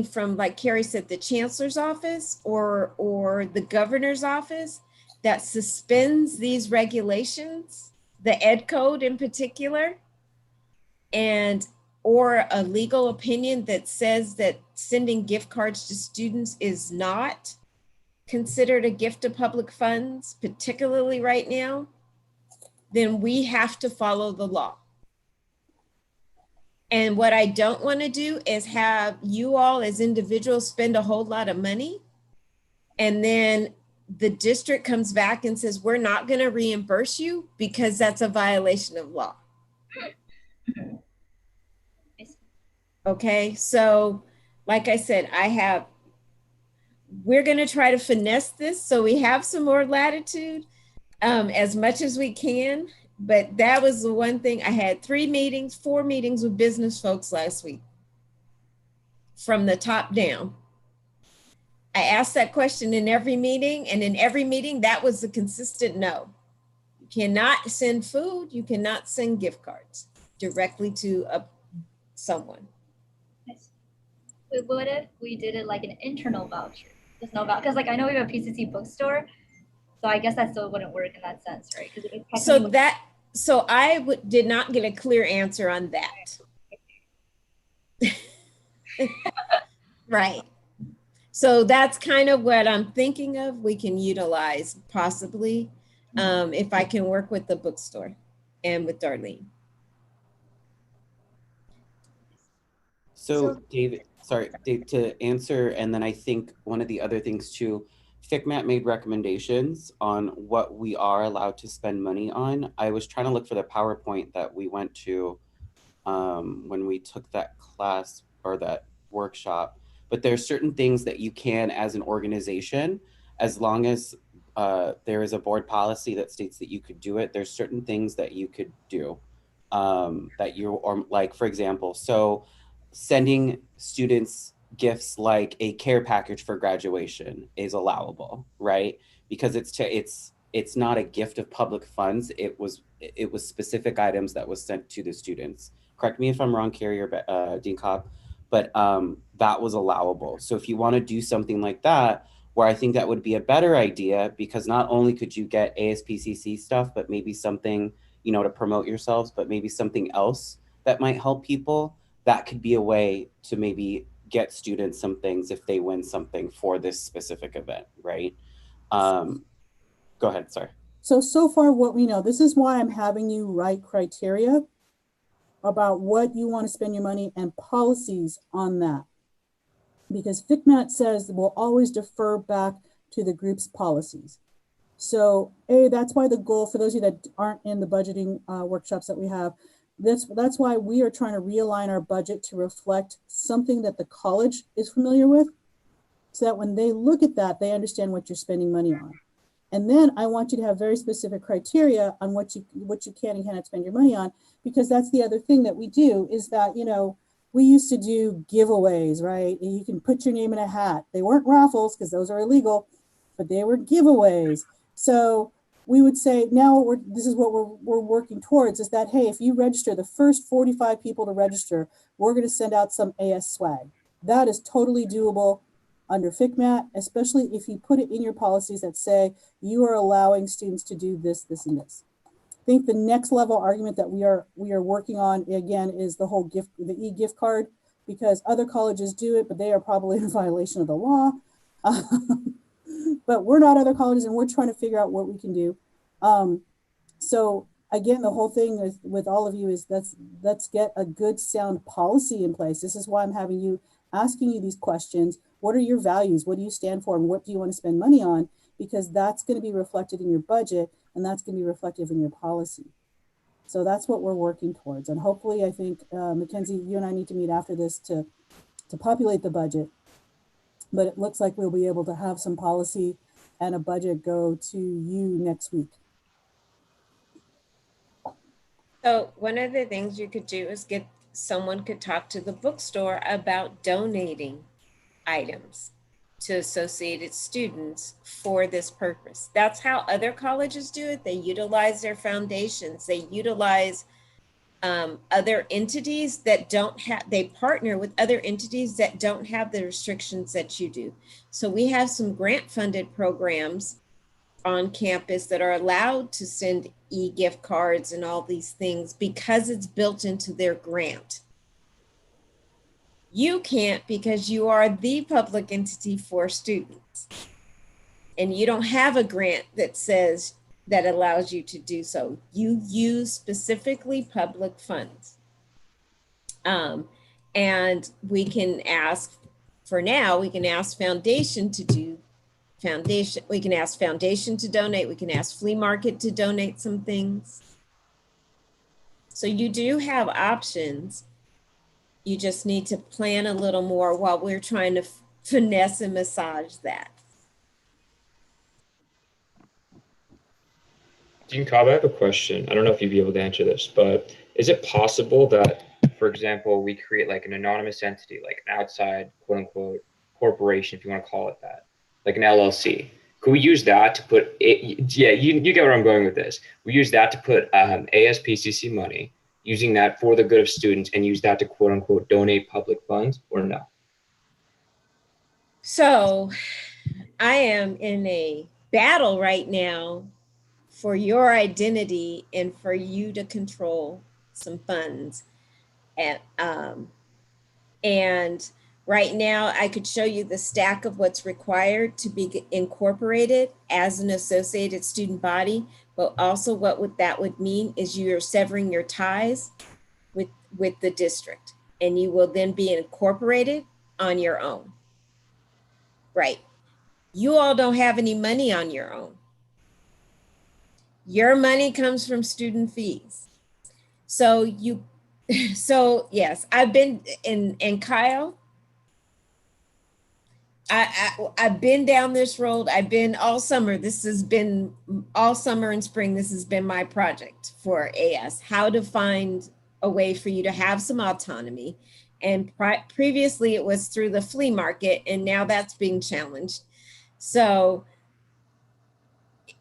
from, like Carrie said, the chancellor's office or the governor's office that suspends these regulations, the ed code in particular, or a legal opinion that says that sending gift cards to students is not considered a gift of public funds, particularly right now, then we have to follow the law. And what I don't want to do is have you all as individuals spend a whole lot of money and then the district comes back and says, we're not going to reimburse you because that's a violation of law. Okay, so like I said, we're going to try to finesse this so we have some more latitude as much as we can. But that was the one thing. I had 4 meetings with business folks last week from the top down. I asked that question in every meeting, and in every meeting, that was the consistent no. You cannot send food. You cannot send gift cards directly to someone. What if we did it like an internal voucher? There's no voucher, because like I know we have a PCC bookstore, so I guess that still wouldn't work in that sense, right? So I did not get a clear answer on that. Right. So that's kind of what I'm thinking of. We can utilize possibly if I can work with the bookstore and with Darlene. So David, sorry, Dave, to answer, and then I think one of the other things too, FICMAT made recommendations on what we are allowed to spend money on. I was trying to look for the PowerPoint that we went to when we took that class or that workshop, but there are certain things that you can as an organization, as long as there is a board policy that states that you could do it, there's certain things that you could do that you, or like, for example, so sending students gifts like a care package for graduation is allowable, right? Because it's not a gift of public funds. It was specific items that was sent to the students. Correct me if I'm wrong, Carrie or Dean Cobb, but that was allowable. So if you want to do something like that, where I think that would be a better idea, because not only could you get ASPCC stuff, but maybe something, you know, to promote yourselves, but maybe something else that might help people, that could be a way to maybe get students some things if they win something for this specific event, right? Go ahead, sorry. So far what we know, this is why I'm having you write criteria about what you want to spend your money and policies on that. Because FICMAT says we'll always defer back to the group's policies. So that's why the goal, for those of you that aren't in the budgeting workshops that we have, that's why we are trying to realign our budget to reflect something that the college is familiar with, so that when they look at that, they understand what you're spending money on. And then I want you to have very specific criteria on what you can and cannot spend your money on, because that's the other thing that we do is that, you know, we used to do giveaways, right? And you can put your name in a hat. They weren't raffles because those are illegal, but they were giveaways. So we would say now this is what we're working towards, is that, hey, if you register the first 45 people to register, we're going to send out some AS swag. That is totally doable under FICMAT, especially if you put it in your policies that say you are allowing students to do this, this, and this. I think the next level argument that we are working on, again, is the whole the e-gift card, because other colleges do it, but they are probably in violation of the law. But we're not other colleges, and we're trying to figure out what we can do. So again, the whole thing with all of you is let's get a good sound policy in place. This is why I'm asking you these questions. What are your values? What do you stand for? And what do you want to spend money on? Because that's going to be reflected in your budget, and that's going to be reflective in your policy. So that's what we're working towards. And hopefully, I think, Mackenzie, you and I need to meet after this to populate the budget. But it looks like we'll be able to have some policy and a budget go to you next week. So one of the things you could do is someone could talk to the bookstore about donating items to Associated students for this purpose. That's how other colleges do it. They utilize their foundations. They utilize other entities that don't have, they partner with other entities that don't have the restrictions that you do. So we have some grant funded programs on campus that are allowed to send e-gift cards and all these things because it's built into their grant. You can't, because you are the public entity for students. And you don't have a grant that allows you to do so. You use specifically public funds. And we can ask, for now, we can ask Foundation to do Foundation. We can ask Foundation to donate. We can ask Flea Market to donate some things. So you do have options. You just need to plan a little more while we're trying to finesse and massage that. Dean Cobb, I have a question. I don't know if you'd be able to answer this, but is it possible that, for example, we create like an anonymous entity, like an outside quote unquote corporation, if you want to call it that, like an LLC? Could we use that to put it? Yeah, you get where I'm going with this. We use that to put ASPCC money, using that for the good of students, and use that to quote unquote donate public funds, or no? So I am in a battle right now for your identity and for you to control some funds. And right now I could show you the stack of what's required to be incorporated as an associated student body, but also what that would mean is you're severing your ties with the district. and you will then be incorporated on your own. Right. You all don't have any money on your own. Your money comes from student fees. So yes, I've been and Kyle, I've been down this road. I've been all summer. This has been all summer and spring. This has been my project for AS, how to find a way for you to have some autonomy. And previously it was through the flea market, and now that's being challenged. So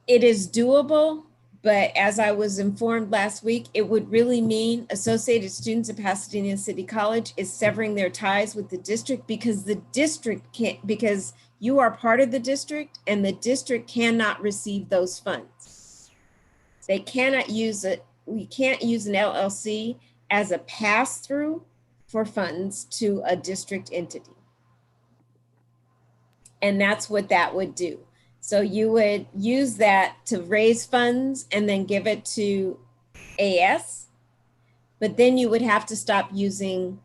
it is doable, but as I was informed last week, it would really mean Associated Students of Pasadena City College is severing their ties with the district, because the district can't, because you are part of the district and the district cannot receive those funds. They cannot use it. We can't use an LLC as a pass-through for funds to a district entity. And that's what that would do. So you would use that to raise funds and then give it to AS, but then you would have to stop using,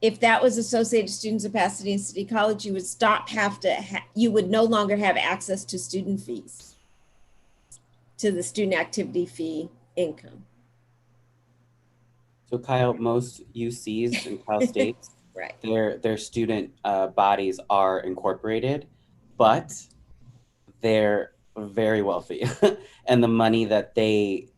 if that was Associated Students of Pasadena City College, you would you would no longer have access to student fees, to the student activity fee income. So Kyle, most UCs in Cal States, right, their student bodies are incorporated, but they're very wealthy, and the money that they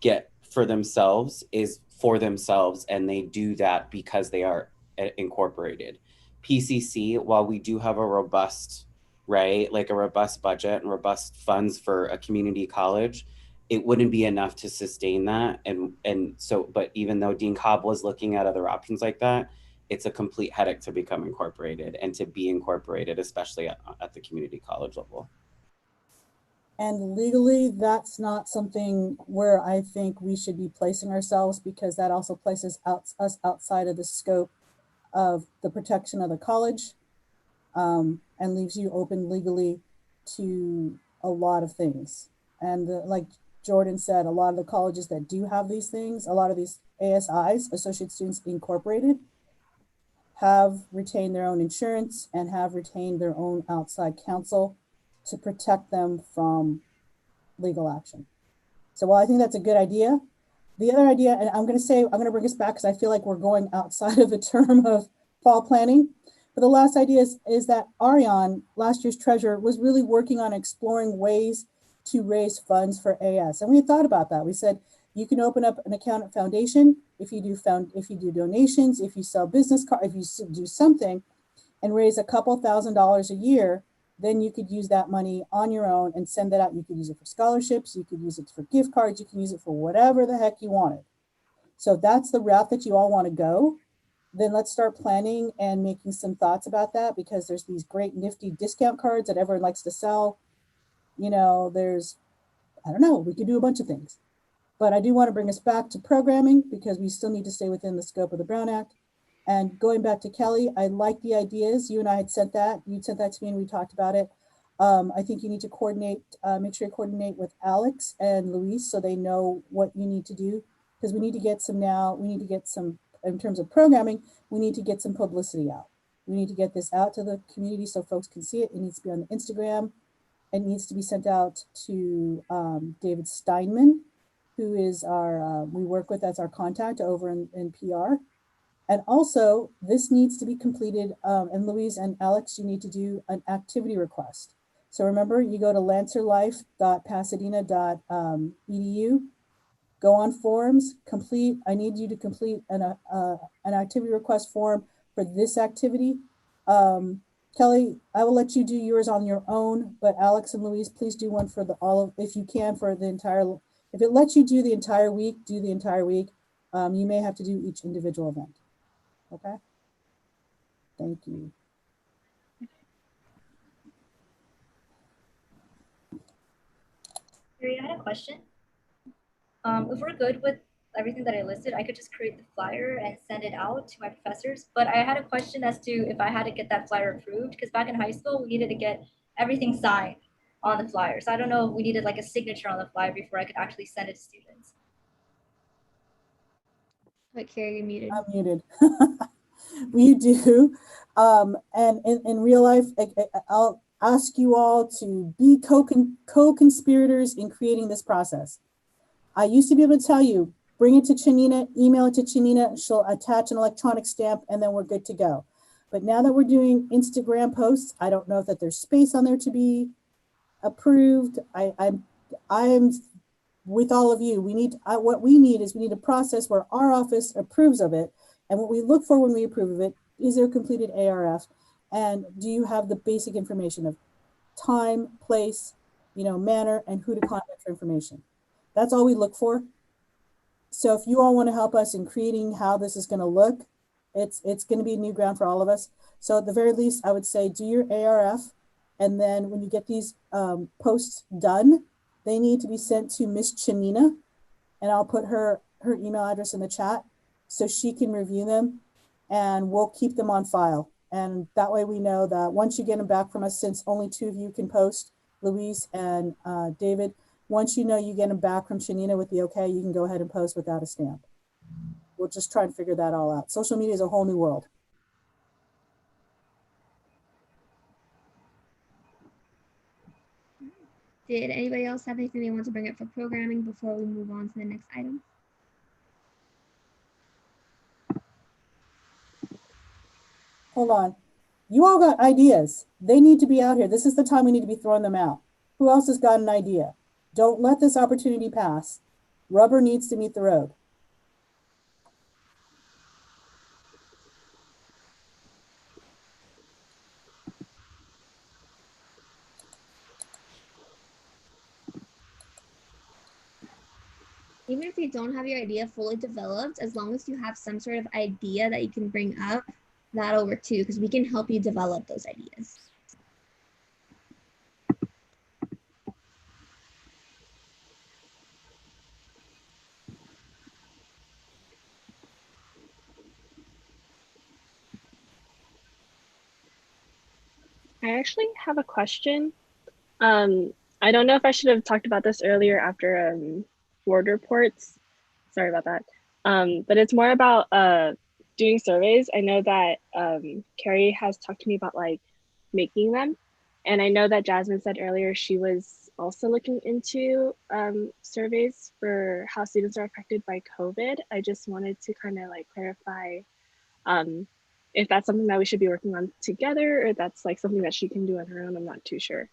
get for themselves is for themselves, and they do that because they are incorporated. PCC, while we do have a robust, right, like a robust budget and robust funds for a community college, it wouldn't be enough to sustain that. And so, but even though Dean Cobb was looking at other options like that, it's a complete headache to become incorporated and to be incorporated, especially at the community college level. And legally, that's not something where I think we should be placing ourselves, because that also places us outside of the scope of the protection of the college, and leaves you open legally to a lot of things. And like Jordan said, a lot of the colleges that do have these things, a lot of these ASIs, Associate Students Incorporated, have retained their own insurance and have retained their own outside counsel to protect them from legal action. So while I think that's a good idea, the other idea, and I'm going to bring us back because I feel like we're going outside of the term of fall planning. But the last idea is that Ariane, last year's treasurer, was really working on exploring ways to raise funds for AS. And we had thought about that. We said, you can open up an account at Foundation if you do donations, if you sell business cards, if you do something and raise a couple $1,000s a year, then you could use that money on your own and send that out. You could use it for scholarships, you could use it for gift cards, you can use it for whatever the heck you wanted. So if that's the route that you all want to go, then let's start planning and making some thoughts about that, because there's these great nifty discount cards that everyone likes to sell. You know, I don't know, we could do a bunch of things. But I do want to bring us back to programming, because we still need to stay within the scope of the Brown Act. And going back to Kelly, I like the ideas. You and I had sent that. You'd sent that to me and we talked about it. I think you need to coordinate, make sure you coordinate with Alex and Luis so they know what you need to do, because we need to get some, in terms of programming, we need to get some publicity out. We need to get this out to the community so folks can see it. It needs to be on the Instagram. It needs to be sent out to David Steinman, who is our, we work with as our contact over in PR. And also this needs to be completed, and Louise and Alex, you need to do an activity request. So remember, you go to lancerlife.pasadena.edu, go on forums, I need you to complete an activity request form for this activity. Kelly, I will let you do yours on your own, but Alex and Louise, please do one for if you can, for the entire, if it lets you do the entire week, do the entire week. You may have to do each individual event. Okay. Thank you. Carrie, I had a question. If we're good with everything that I listed, I could just create the flyer and send it out to my professors. But I had a question as to if I had to get that flyer approved, because back in high school, we needed to get everything signed on the flyer. So I don't know if we needed like a signature on the flyer before I could actually send it to students. Wait, Carrie, you're muted. I'm muted. We do. And in real life, I'll ask you all to be co-conspirators in creating this process. I used to be able to tell you, bring it to Chanina, email it to Chanina, she'll attach an electronic stamp, and then we're good to go. But now that we're doing Instagram posts, I don't know if that there's space on there to be approved. I'm with all of you. What we need is we need a process where our office approves of it. And what we look for when we approve of it, is there a completed ARF? And do you have the basic information of time, place, manner, and who to contact for information? That's all we look for. So if you all want to help us in creating how this is going to look, it's going to be new ground for all of us. So at the very least, I would say do your ARF. And then when you get these posts done, they need to be sent to Miss Chanina. And I'll put her email address in the chat so she can review them, and we'll keep them on file. And that way we know that once you get them back from us, since only 2 of you can post, Luis and David, once you know you get them back from Chanina with the okay, you can go ahead and post without a stamp. We'll just try and figure that all out. Social media is a whole new world. Did anybody else have anything they want to bring up for programming before we move on to the next item? Hold on. You all got ideas. They need to be out here. This is the time we need to be throwing them out. Who else has got an idea? Don't let this opportunity pass. Rubber needs to meet the road. Even if you don't have your idea fully developed, as long as you have some sort of idea that you can bring up, that'll work too, because we can help you develop those ideas. I actually have a question. I don't know if I should have talked about this earlier after ward reports. Sorry about that. But it's more about doing surveys. I know that Carrie has talked to me about like making them. And I know that Jasmine said earlier she was also looking into surveys for how students are affected by COVID. I just wanted to kind of like clarify if that's something that we should be working on together, or that's like something that she can do on her own. I'm not too sure.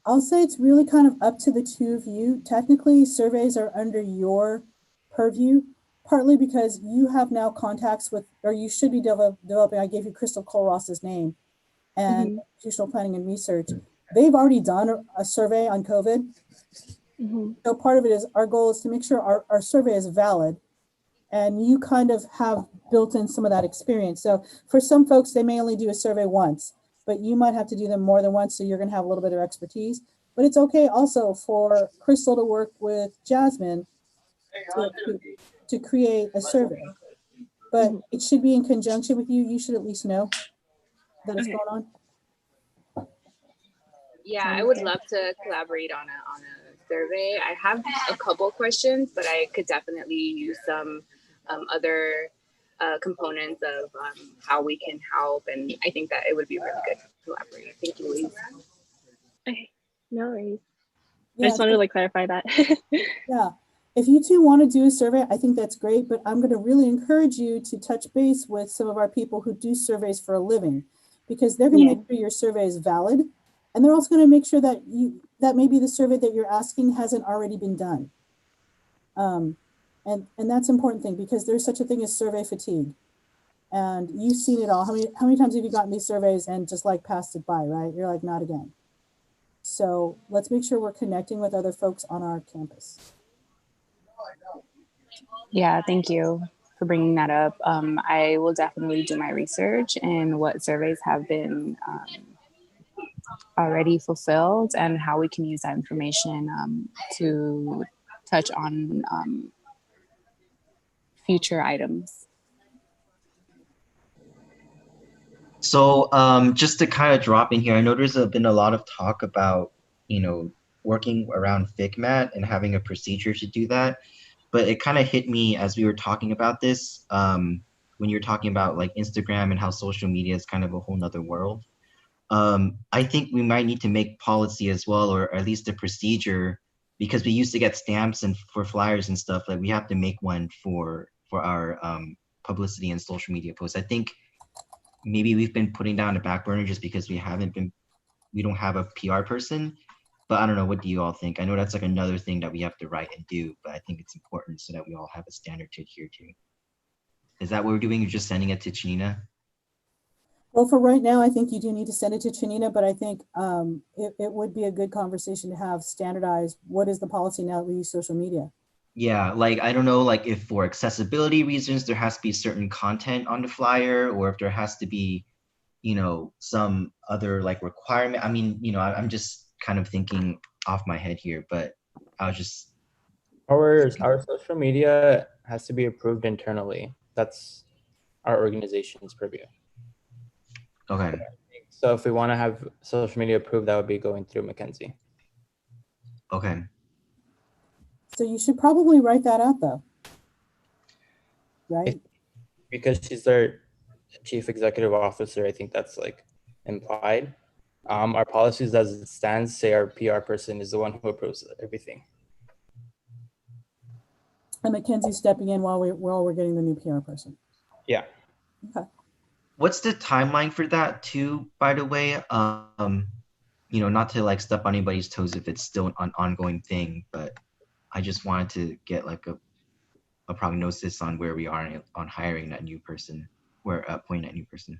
I'll say it's really kind of up to the 2 of you. Technically, surveys are under your purview, partly because you have now contacts with, or you should be developing, I gave you Crystal Cole-Ross's name, and institutional planning and research. They've already done a survey on COVID. So part of it is, our goal is to make sure our survey is valid, and you kind of have built in some of that experience. So for some folks, they may only do a survey once, but you might have to do them more than once, so you're gonna have a little bit of expertise. But it's okay also for Crystal to work with Jasmine to create a survey. But it should be in conjunction with you. You should at least know that it's going on. Yeah, I would love to collaborate on a survey. I have a couple questions, but I could definitely use some other components of how we can help, and I think that it would be really good to collaborate. Thank you, Louise. Okay, no worries. Yeah, I just wanted to like clarify that. Yeah, if you 2 want to do a survey, I think that's great, but I'm going to really encourage you to touch base with some of our people who do surveys for a living, because they're going to make sure your survey is valid, and they're also going to make sure that that maybe the survey that you're asking hasn't already been done. And that's an important thing, because there's such a thing as survey fatigue, and you've seen it all. How many times have you gotten these surveys and just like passed it by, right? You're like, not again. So let's make sure we're connecting with other folks on our campus. Yeah, thank you for bringing that up. I will definitely do my research in what surveys have been already fulfilled and how we can use that information to touch on future items. So just to kind of drop in here, I know there's been a lot of talk about, working around FigMat and having a procedure to do that. but it kind of hit me as we were talking about this, when you're talking about like Instagram and how social media is kind of a whole nother world. I think we might need to make policy as well, or at least a procedure, because we used to get stamps and for flyers and stuff. Like we have to make one for our publicity and social media posts. I think maybe we've been putting down the back burner just because we don't have a PR person. But I don't know, what do you all think? I know that's like another thing that we have to write and do, but I think it's important so that we all have a standard to adhere to. Is that what we're doing? You're just sending it to Chanina? Well, for right now, I think you do need to send it to Chanina, but I think it would be a good conversation to have standardized. What is the policy now that we use social media? Yeah, like I don't know, like if for accessibility reasons there has to be certain content on the flyer, or if there has to be, you know, some other like requirement. I mean, you know, I'm just kind of thinking off my head here, but I was just Our social media has to be approved internally. That's our organization's purview. okay. So if we want to have social media approved, that would be going through Mackenzie. Okay. So you should probably write that out though, right? Because she's our chief executive officer, I think that's like implied. Our policies as it stands say our PR person is the one who approves everything. And Mackenzie's stepping in while we're getting the new PR person. Yeah. Okay. What's the timeline for that too, by the way? You know, not to like step on anybody's toes if it's still an ongoing thing, but I just wanted to get like a prognosis on where we are on hiring that new person, where appointing that new person.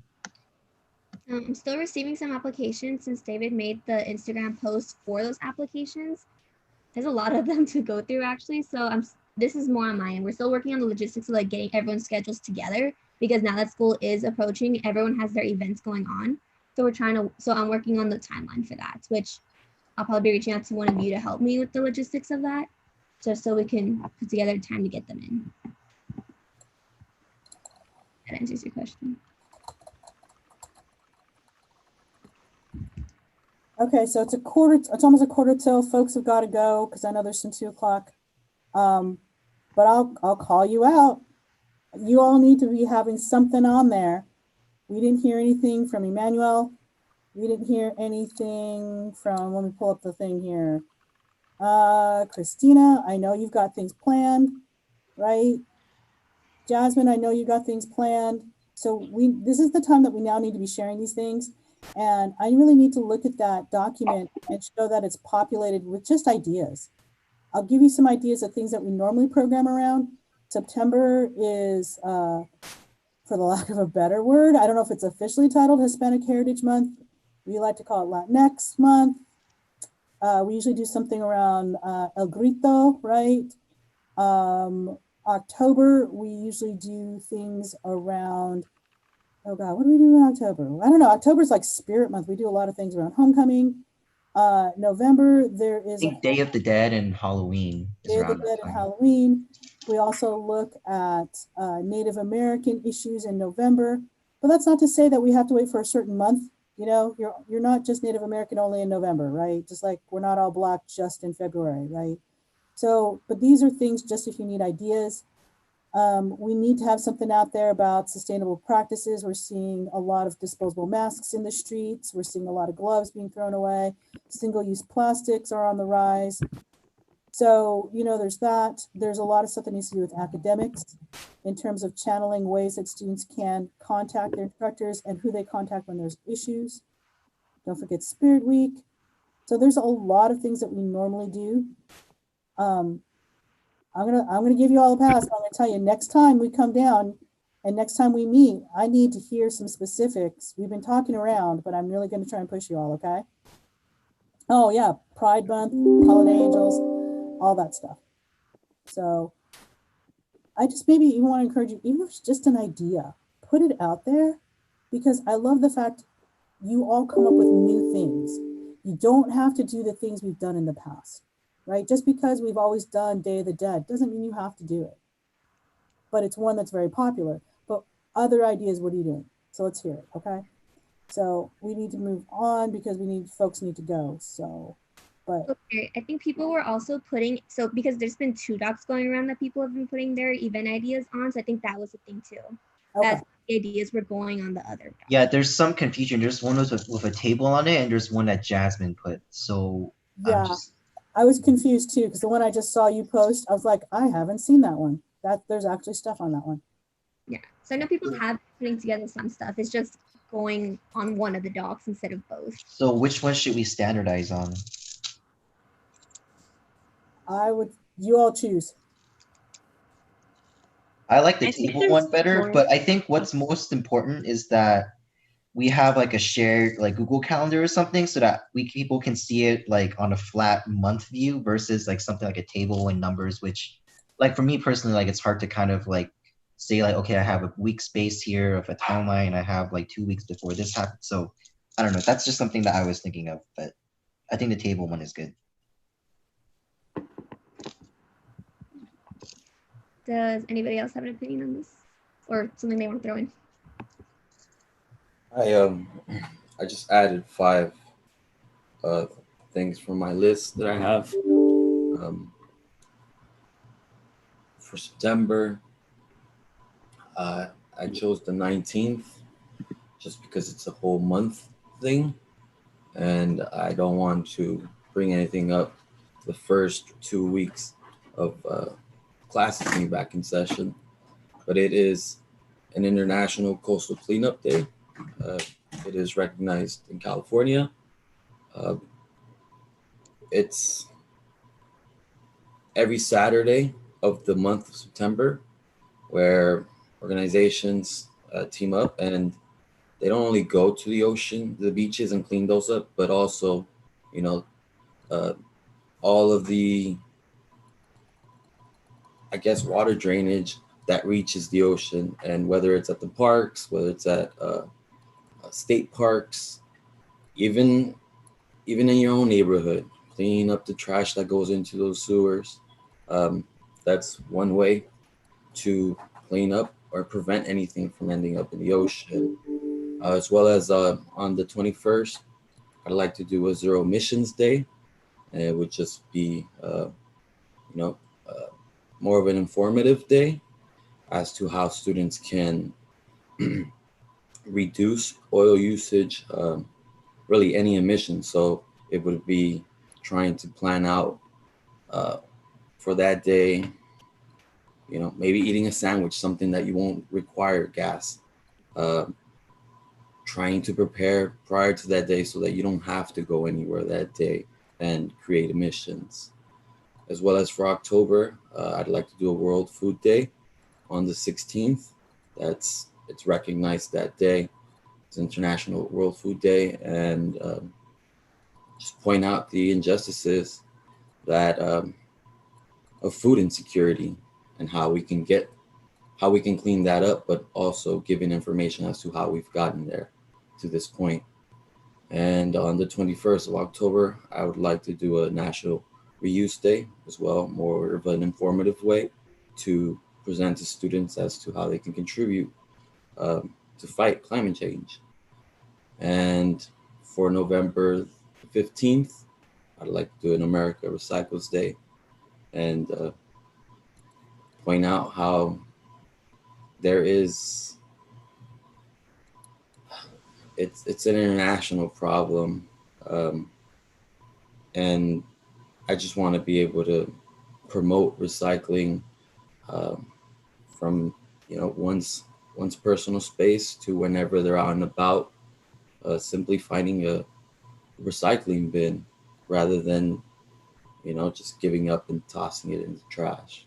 I'm still receiving some applications since David made the Instagram post for those applications. There's a lot of them to go through actually. So this is more on my end. We're still working on the logistics of like getting everyone's schedules together, because now that school is approaching, everyone has their events going on. So I'm working on the timeline for that, which I'll probably be reaching out to one of you to help me with the logistics of that, just so we can put together time to get them in. That answers your question. Okay, so it's almost a quarter till. Folks have got to go because I know there's some 2 o'clock. But I'll call you out. You all need to be having something on there. We didn't hear anything from Emmanuel. We didn't hear anything from, let me pull up the thing here. Christina, I know you've got things planned, right? Jasmine, I know you got things planned. So this is the time that we now need to be sharing these things. And I really need to look at that document and show that it's populated with just ideas. I'll give you some ideas of things that we normally program around. September is, for the lack of a better word, I don't know if it's officially titled Hispanic Heritage Month. We like to call it Latinx Month. We usually do something around El Grito, right? October, we usually do things around, oh God, what do we do in October? I don't know. October's like Spirit Month. We do a lot of things around homecoming. November, there is I think Day of the Dead and Halloween. Day of the Dead and Halloween. We also look at Native American issues in November, but that's not to say that we have to wait for a certain month. You know, you're not just Native American only in November, right? Just like we're not all Black just in February, right? So, but these are things just if you need ideas. We need to have something out there about sustainable practices. We're seeing a lot of disposable masks in the streets. We're seeing a lot of gloves being thrown away. Single-use plastics are on the rise. So, you know, there's that. There's a lot of stuff that needs to do with academics in terms of channeling ways that students can contact their instructors and who they contact when there's issues. Don't forget Spirit Week. So there's a lot of things that we normally do. I'm gonna give you all a pass. I'm gonna tell you next time we come down and next time we meet, I need to hear some specifics. We've been talking around, but I'm really gonna try and push you all, okay? Oh yeah, Pride Month, Holiday Angels, all that stuff. So I just maybe even want to encourage you, even if it's just an idea, put it out there, because I love the fact you all come up with new things. You don't have to do the things we've done in the past, right? Just because we've always done Day of the Dead doesn't mean you have to do it. But it's one that's very popular. But other ideas, what are you doing? So let's hear it, okay? So we need to move on because folks need to go. So But Okay, I think people were also putting, so because there's been 2 docs going around that people have been putting their event ideas on, so I think that was a thing too. okay. That the ideas were going on the other doc. Yeah, there's some confusion. There's one with a table on it, and there's one that Jasmine put. So Yeah, I was confused too, because the one I just saw you post, I was like, I haven't seen that one. That there's actually stuff on that one. Yeah, so I know people have been putting together some stuff. It's just going on one of the docs instead of both. So which one should we standardize on? You all choose. I like the I think table there's one better, more. but I think what's most important is that we have like a shared like Google Calendar or something so that people can see it like on a flat month view versus like something like a table and numbers, which like for me personally, like it's hard to kind of like say like, okay, I have a week space here of a timeline. I have like 2 weeks before this happened. So I don't know. That's just something that I was thinking of, but I think the table one is good. Does anybody else have an opinion on this or something they want to throw in? I just added 5 things from my list that I have. For September, I chose the 19th just because it's a whole month thing, and I don't want to bring anything up the first 2 weeks of classes being back in session. But it is an International Coastal Cleanup Day. It is recognized in California. It's every Saturday of the month of September, where organizations team up, and they don't only go to the ocean, the beaches, and clean those up, but also, you know, all of the, I guess, water drainage that reaches the ocean, and whether it's at the parks, whether it's at state parks, even in your own neighborhood, cleaning up the trash that goes into those sewers. That's one way to clean up or prevent anything from ending up in the ocean. As well as on the 21st, I'd like to do a Zero Emissions Day. And it would just be, more of an informative day as to how students can reduce oil usage, really any emissions. So it would be trying to plan out for that day, maybe eating a sandwich, something that you won't require gas. Trying to prepare prior to that day so that you don't have to go anywhere that day and create emissions. As well as for October, I'd like to do a World Food Day on the 16th. It's recognized that day. It's International World Food Day, and just point out the injustices that of food insecurity and how we can clean that up, but also giving information as to how we've gotten there to this point. And on the 21st of October, I would like to do a National Reuse Day as well, more of an informative way to present to students as to how they can contribute to fight climate change. And for November 15th, I'd like to do an America Recycles Day and point out how there is, it's an international problem. And I just want to be able to promote recycling from one's personal space to whenever they're out and about, simply finding a recycling bin rather than just giving up and tossing it in the trash.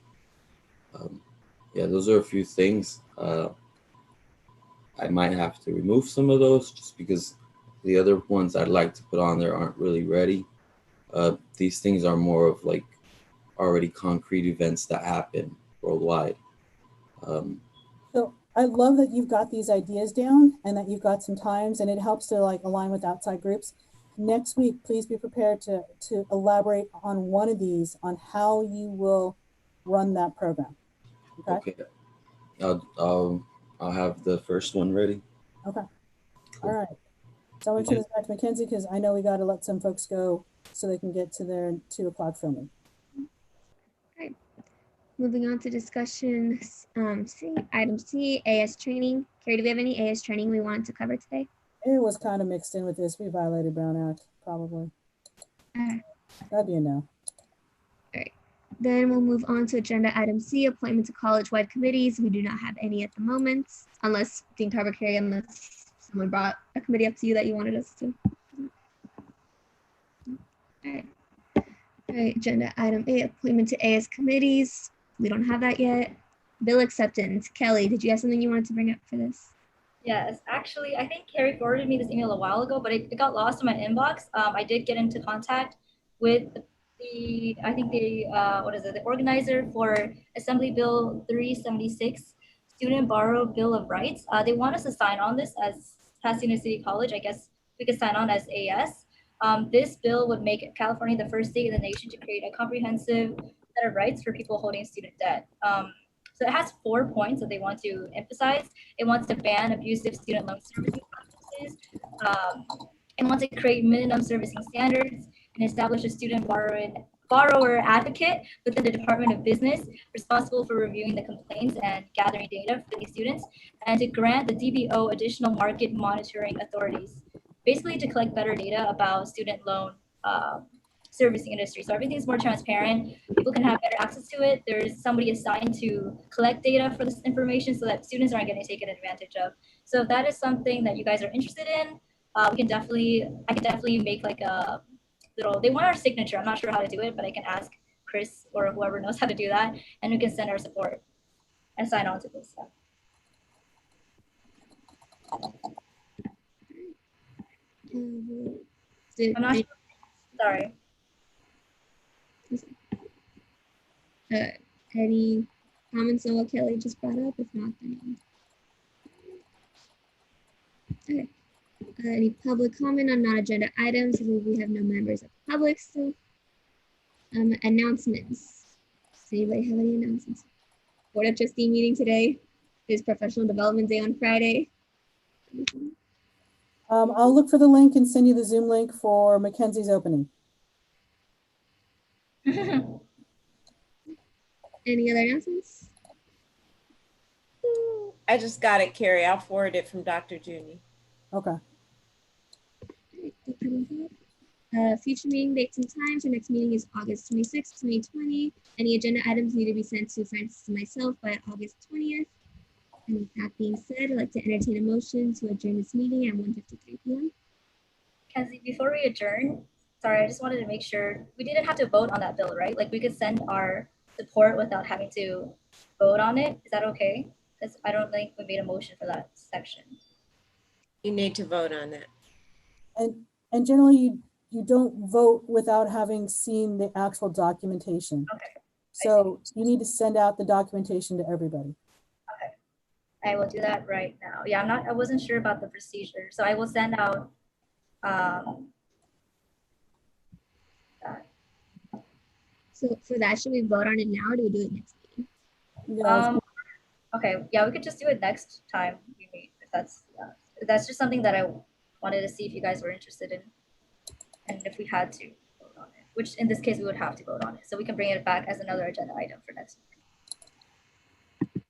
Those are a few things. I might have to remove some of those just because the other ones I'd like to put on there aren't really ready. These things are more of like already concrete events that happen worldwide. So I love that you've got these ideas down and that you've got some times, and it helps to like align with outside groups. Next week, please be prepared to elaborate on one of these on how you will run that program. Okay. I'll have the first one ready. Okay. All right. So I'm going to turn this back to Mackenzie because I know we got to let some folks go so they can get to their 2 o'clock filming. Okay. Moving on to discussion, item C, AS training. Carrie, do we have any AS training we wanted to cover today? It was kind of mixed in with this. We violated Brown Act, probably. That'd be a no. All right. Then we'll move on to agenda item C, appointment to college-wide committees. We do not have any at the moment, unless Dean Carver, Carrie, unless someone brought a committee up to you that you wanted us to. All right. All right, agenda item A, appointment to AS committees. We don't have that yet. Bill acceptance. Kelly, did you have something you wanted to bring up for this? Yes, actually, I think Carrie forwarded me this email a while ago, but it got lost in my inbox. I did get into contact with the organizer for Assembly Bill 376, Student Borrow Bill of Rights. They want us to sign on this as Pasadena City College. I guess we could sign on as AS. This bill would make California the first state in the nation to create a comprehensive set of rights for people holding student debt. So it has 4 points that they want to emphasize. It wants to ban abusive student loan servicing practices. It wants to create minimum servicing standards and establish a student borrower advocate within the Department of Business responsible for reviewing the complaints and gathering data for these students, and to grant the DBO additional market monitoring authorities, basically to collect better data about student loan servicing industry. So everything's more transparent. People can have better access to it. There's somebody assigned to collect data for this information so that students aren't getting taken advantage of. So if that is something that you guys are interested in, I can definitely make like a little, they want our signature. I'm not sure how to do it, but I can ask Chris or whoever knows how to do that, and we can send our support and sign on to this stuff. I'm not sure. Sorry. Any comments on what Kelly just brought up? If not, then okay. Any public comment on non-agenda items? We have no members of the public, so announcements. Does anybody have any announcements? Board of Trustee meeting today. There's Professional Development Day on Friday. I'll look for the link and send you the Zoom link for Mackenzie's opening. Any other announcements? I just got it, Carrie. I'll forward it from Dr. Junie. Okay. Future meeting dates and times. Our next meeting is August 26th, 2020. Any agenda items need to be sent to Francis and myself by August 20th. And with that being said, I'd like to entertain a motion to adjourn this meeting at 1:53 p.m. Kenzie, before we adjourn, sorry, I just wanted to make sure we didn't have to vote on that bill, right? Like we could send our support without having to vote on it. Is that okay? Because I don't think we made a motion for that section. You need to vote on that. And generally you don't vote without having seen the actual documentation. Okay. So you need to send out the documentation to everybody. Okay. I will do that right now. Yeah, I wasn't sure about the procedure. So I will send out So for that, should we vote on it now or do we do it next meeting? Okay, yeah, we could just do it next time we meet. If that's just something that I wanted to see if you guys were interested in, and if we had to vote on it, which in this case we would have to vote on it, so we can bring it back as another agenda item for next week.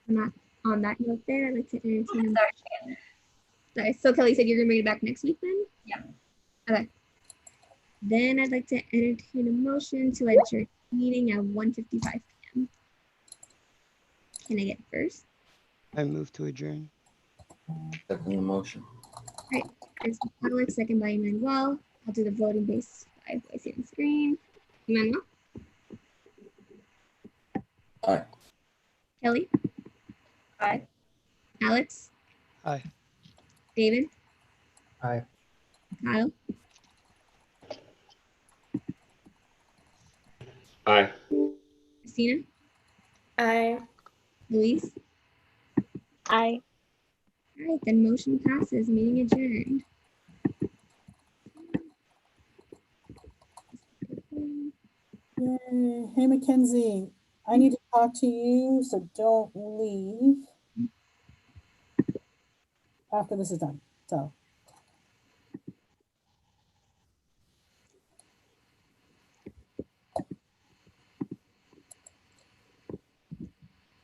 Not on that note there, I'd like to entertain. Sorry, so Kelly said you're gonna bring it back next week then? Yeah. Okay. Then I'd like to entertain a motion to adjourn the meeting at 1:55 p.m. Can I get first? I move to adjourn. Second motion. All right, Chris Public, second by Emmanuel. I'll do the voting based by voice on the screen. Emmanuel? Aye. Kelly? Aye. Alex? Aye. David? Aye. Kyle? Aye. Christina? Aye. Louise? Aye. All right, then motion passes, meeting adjourned. Yay. Hey, Mackenzie, I need to talk to you, so don't leave. after this is done. So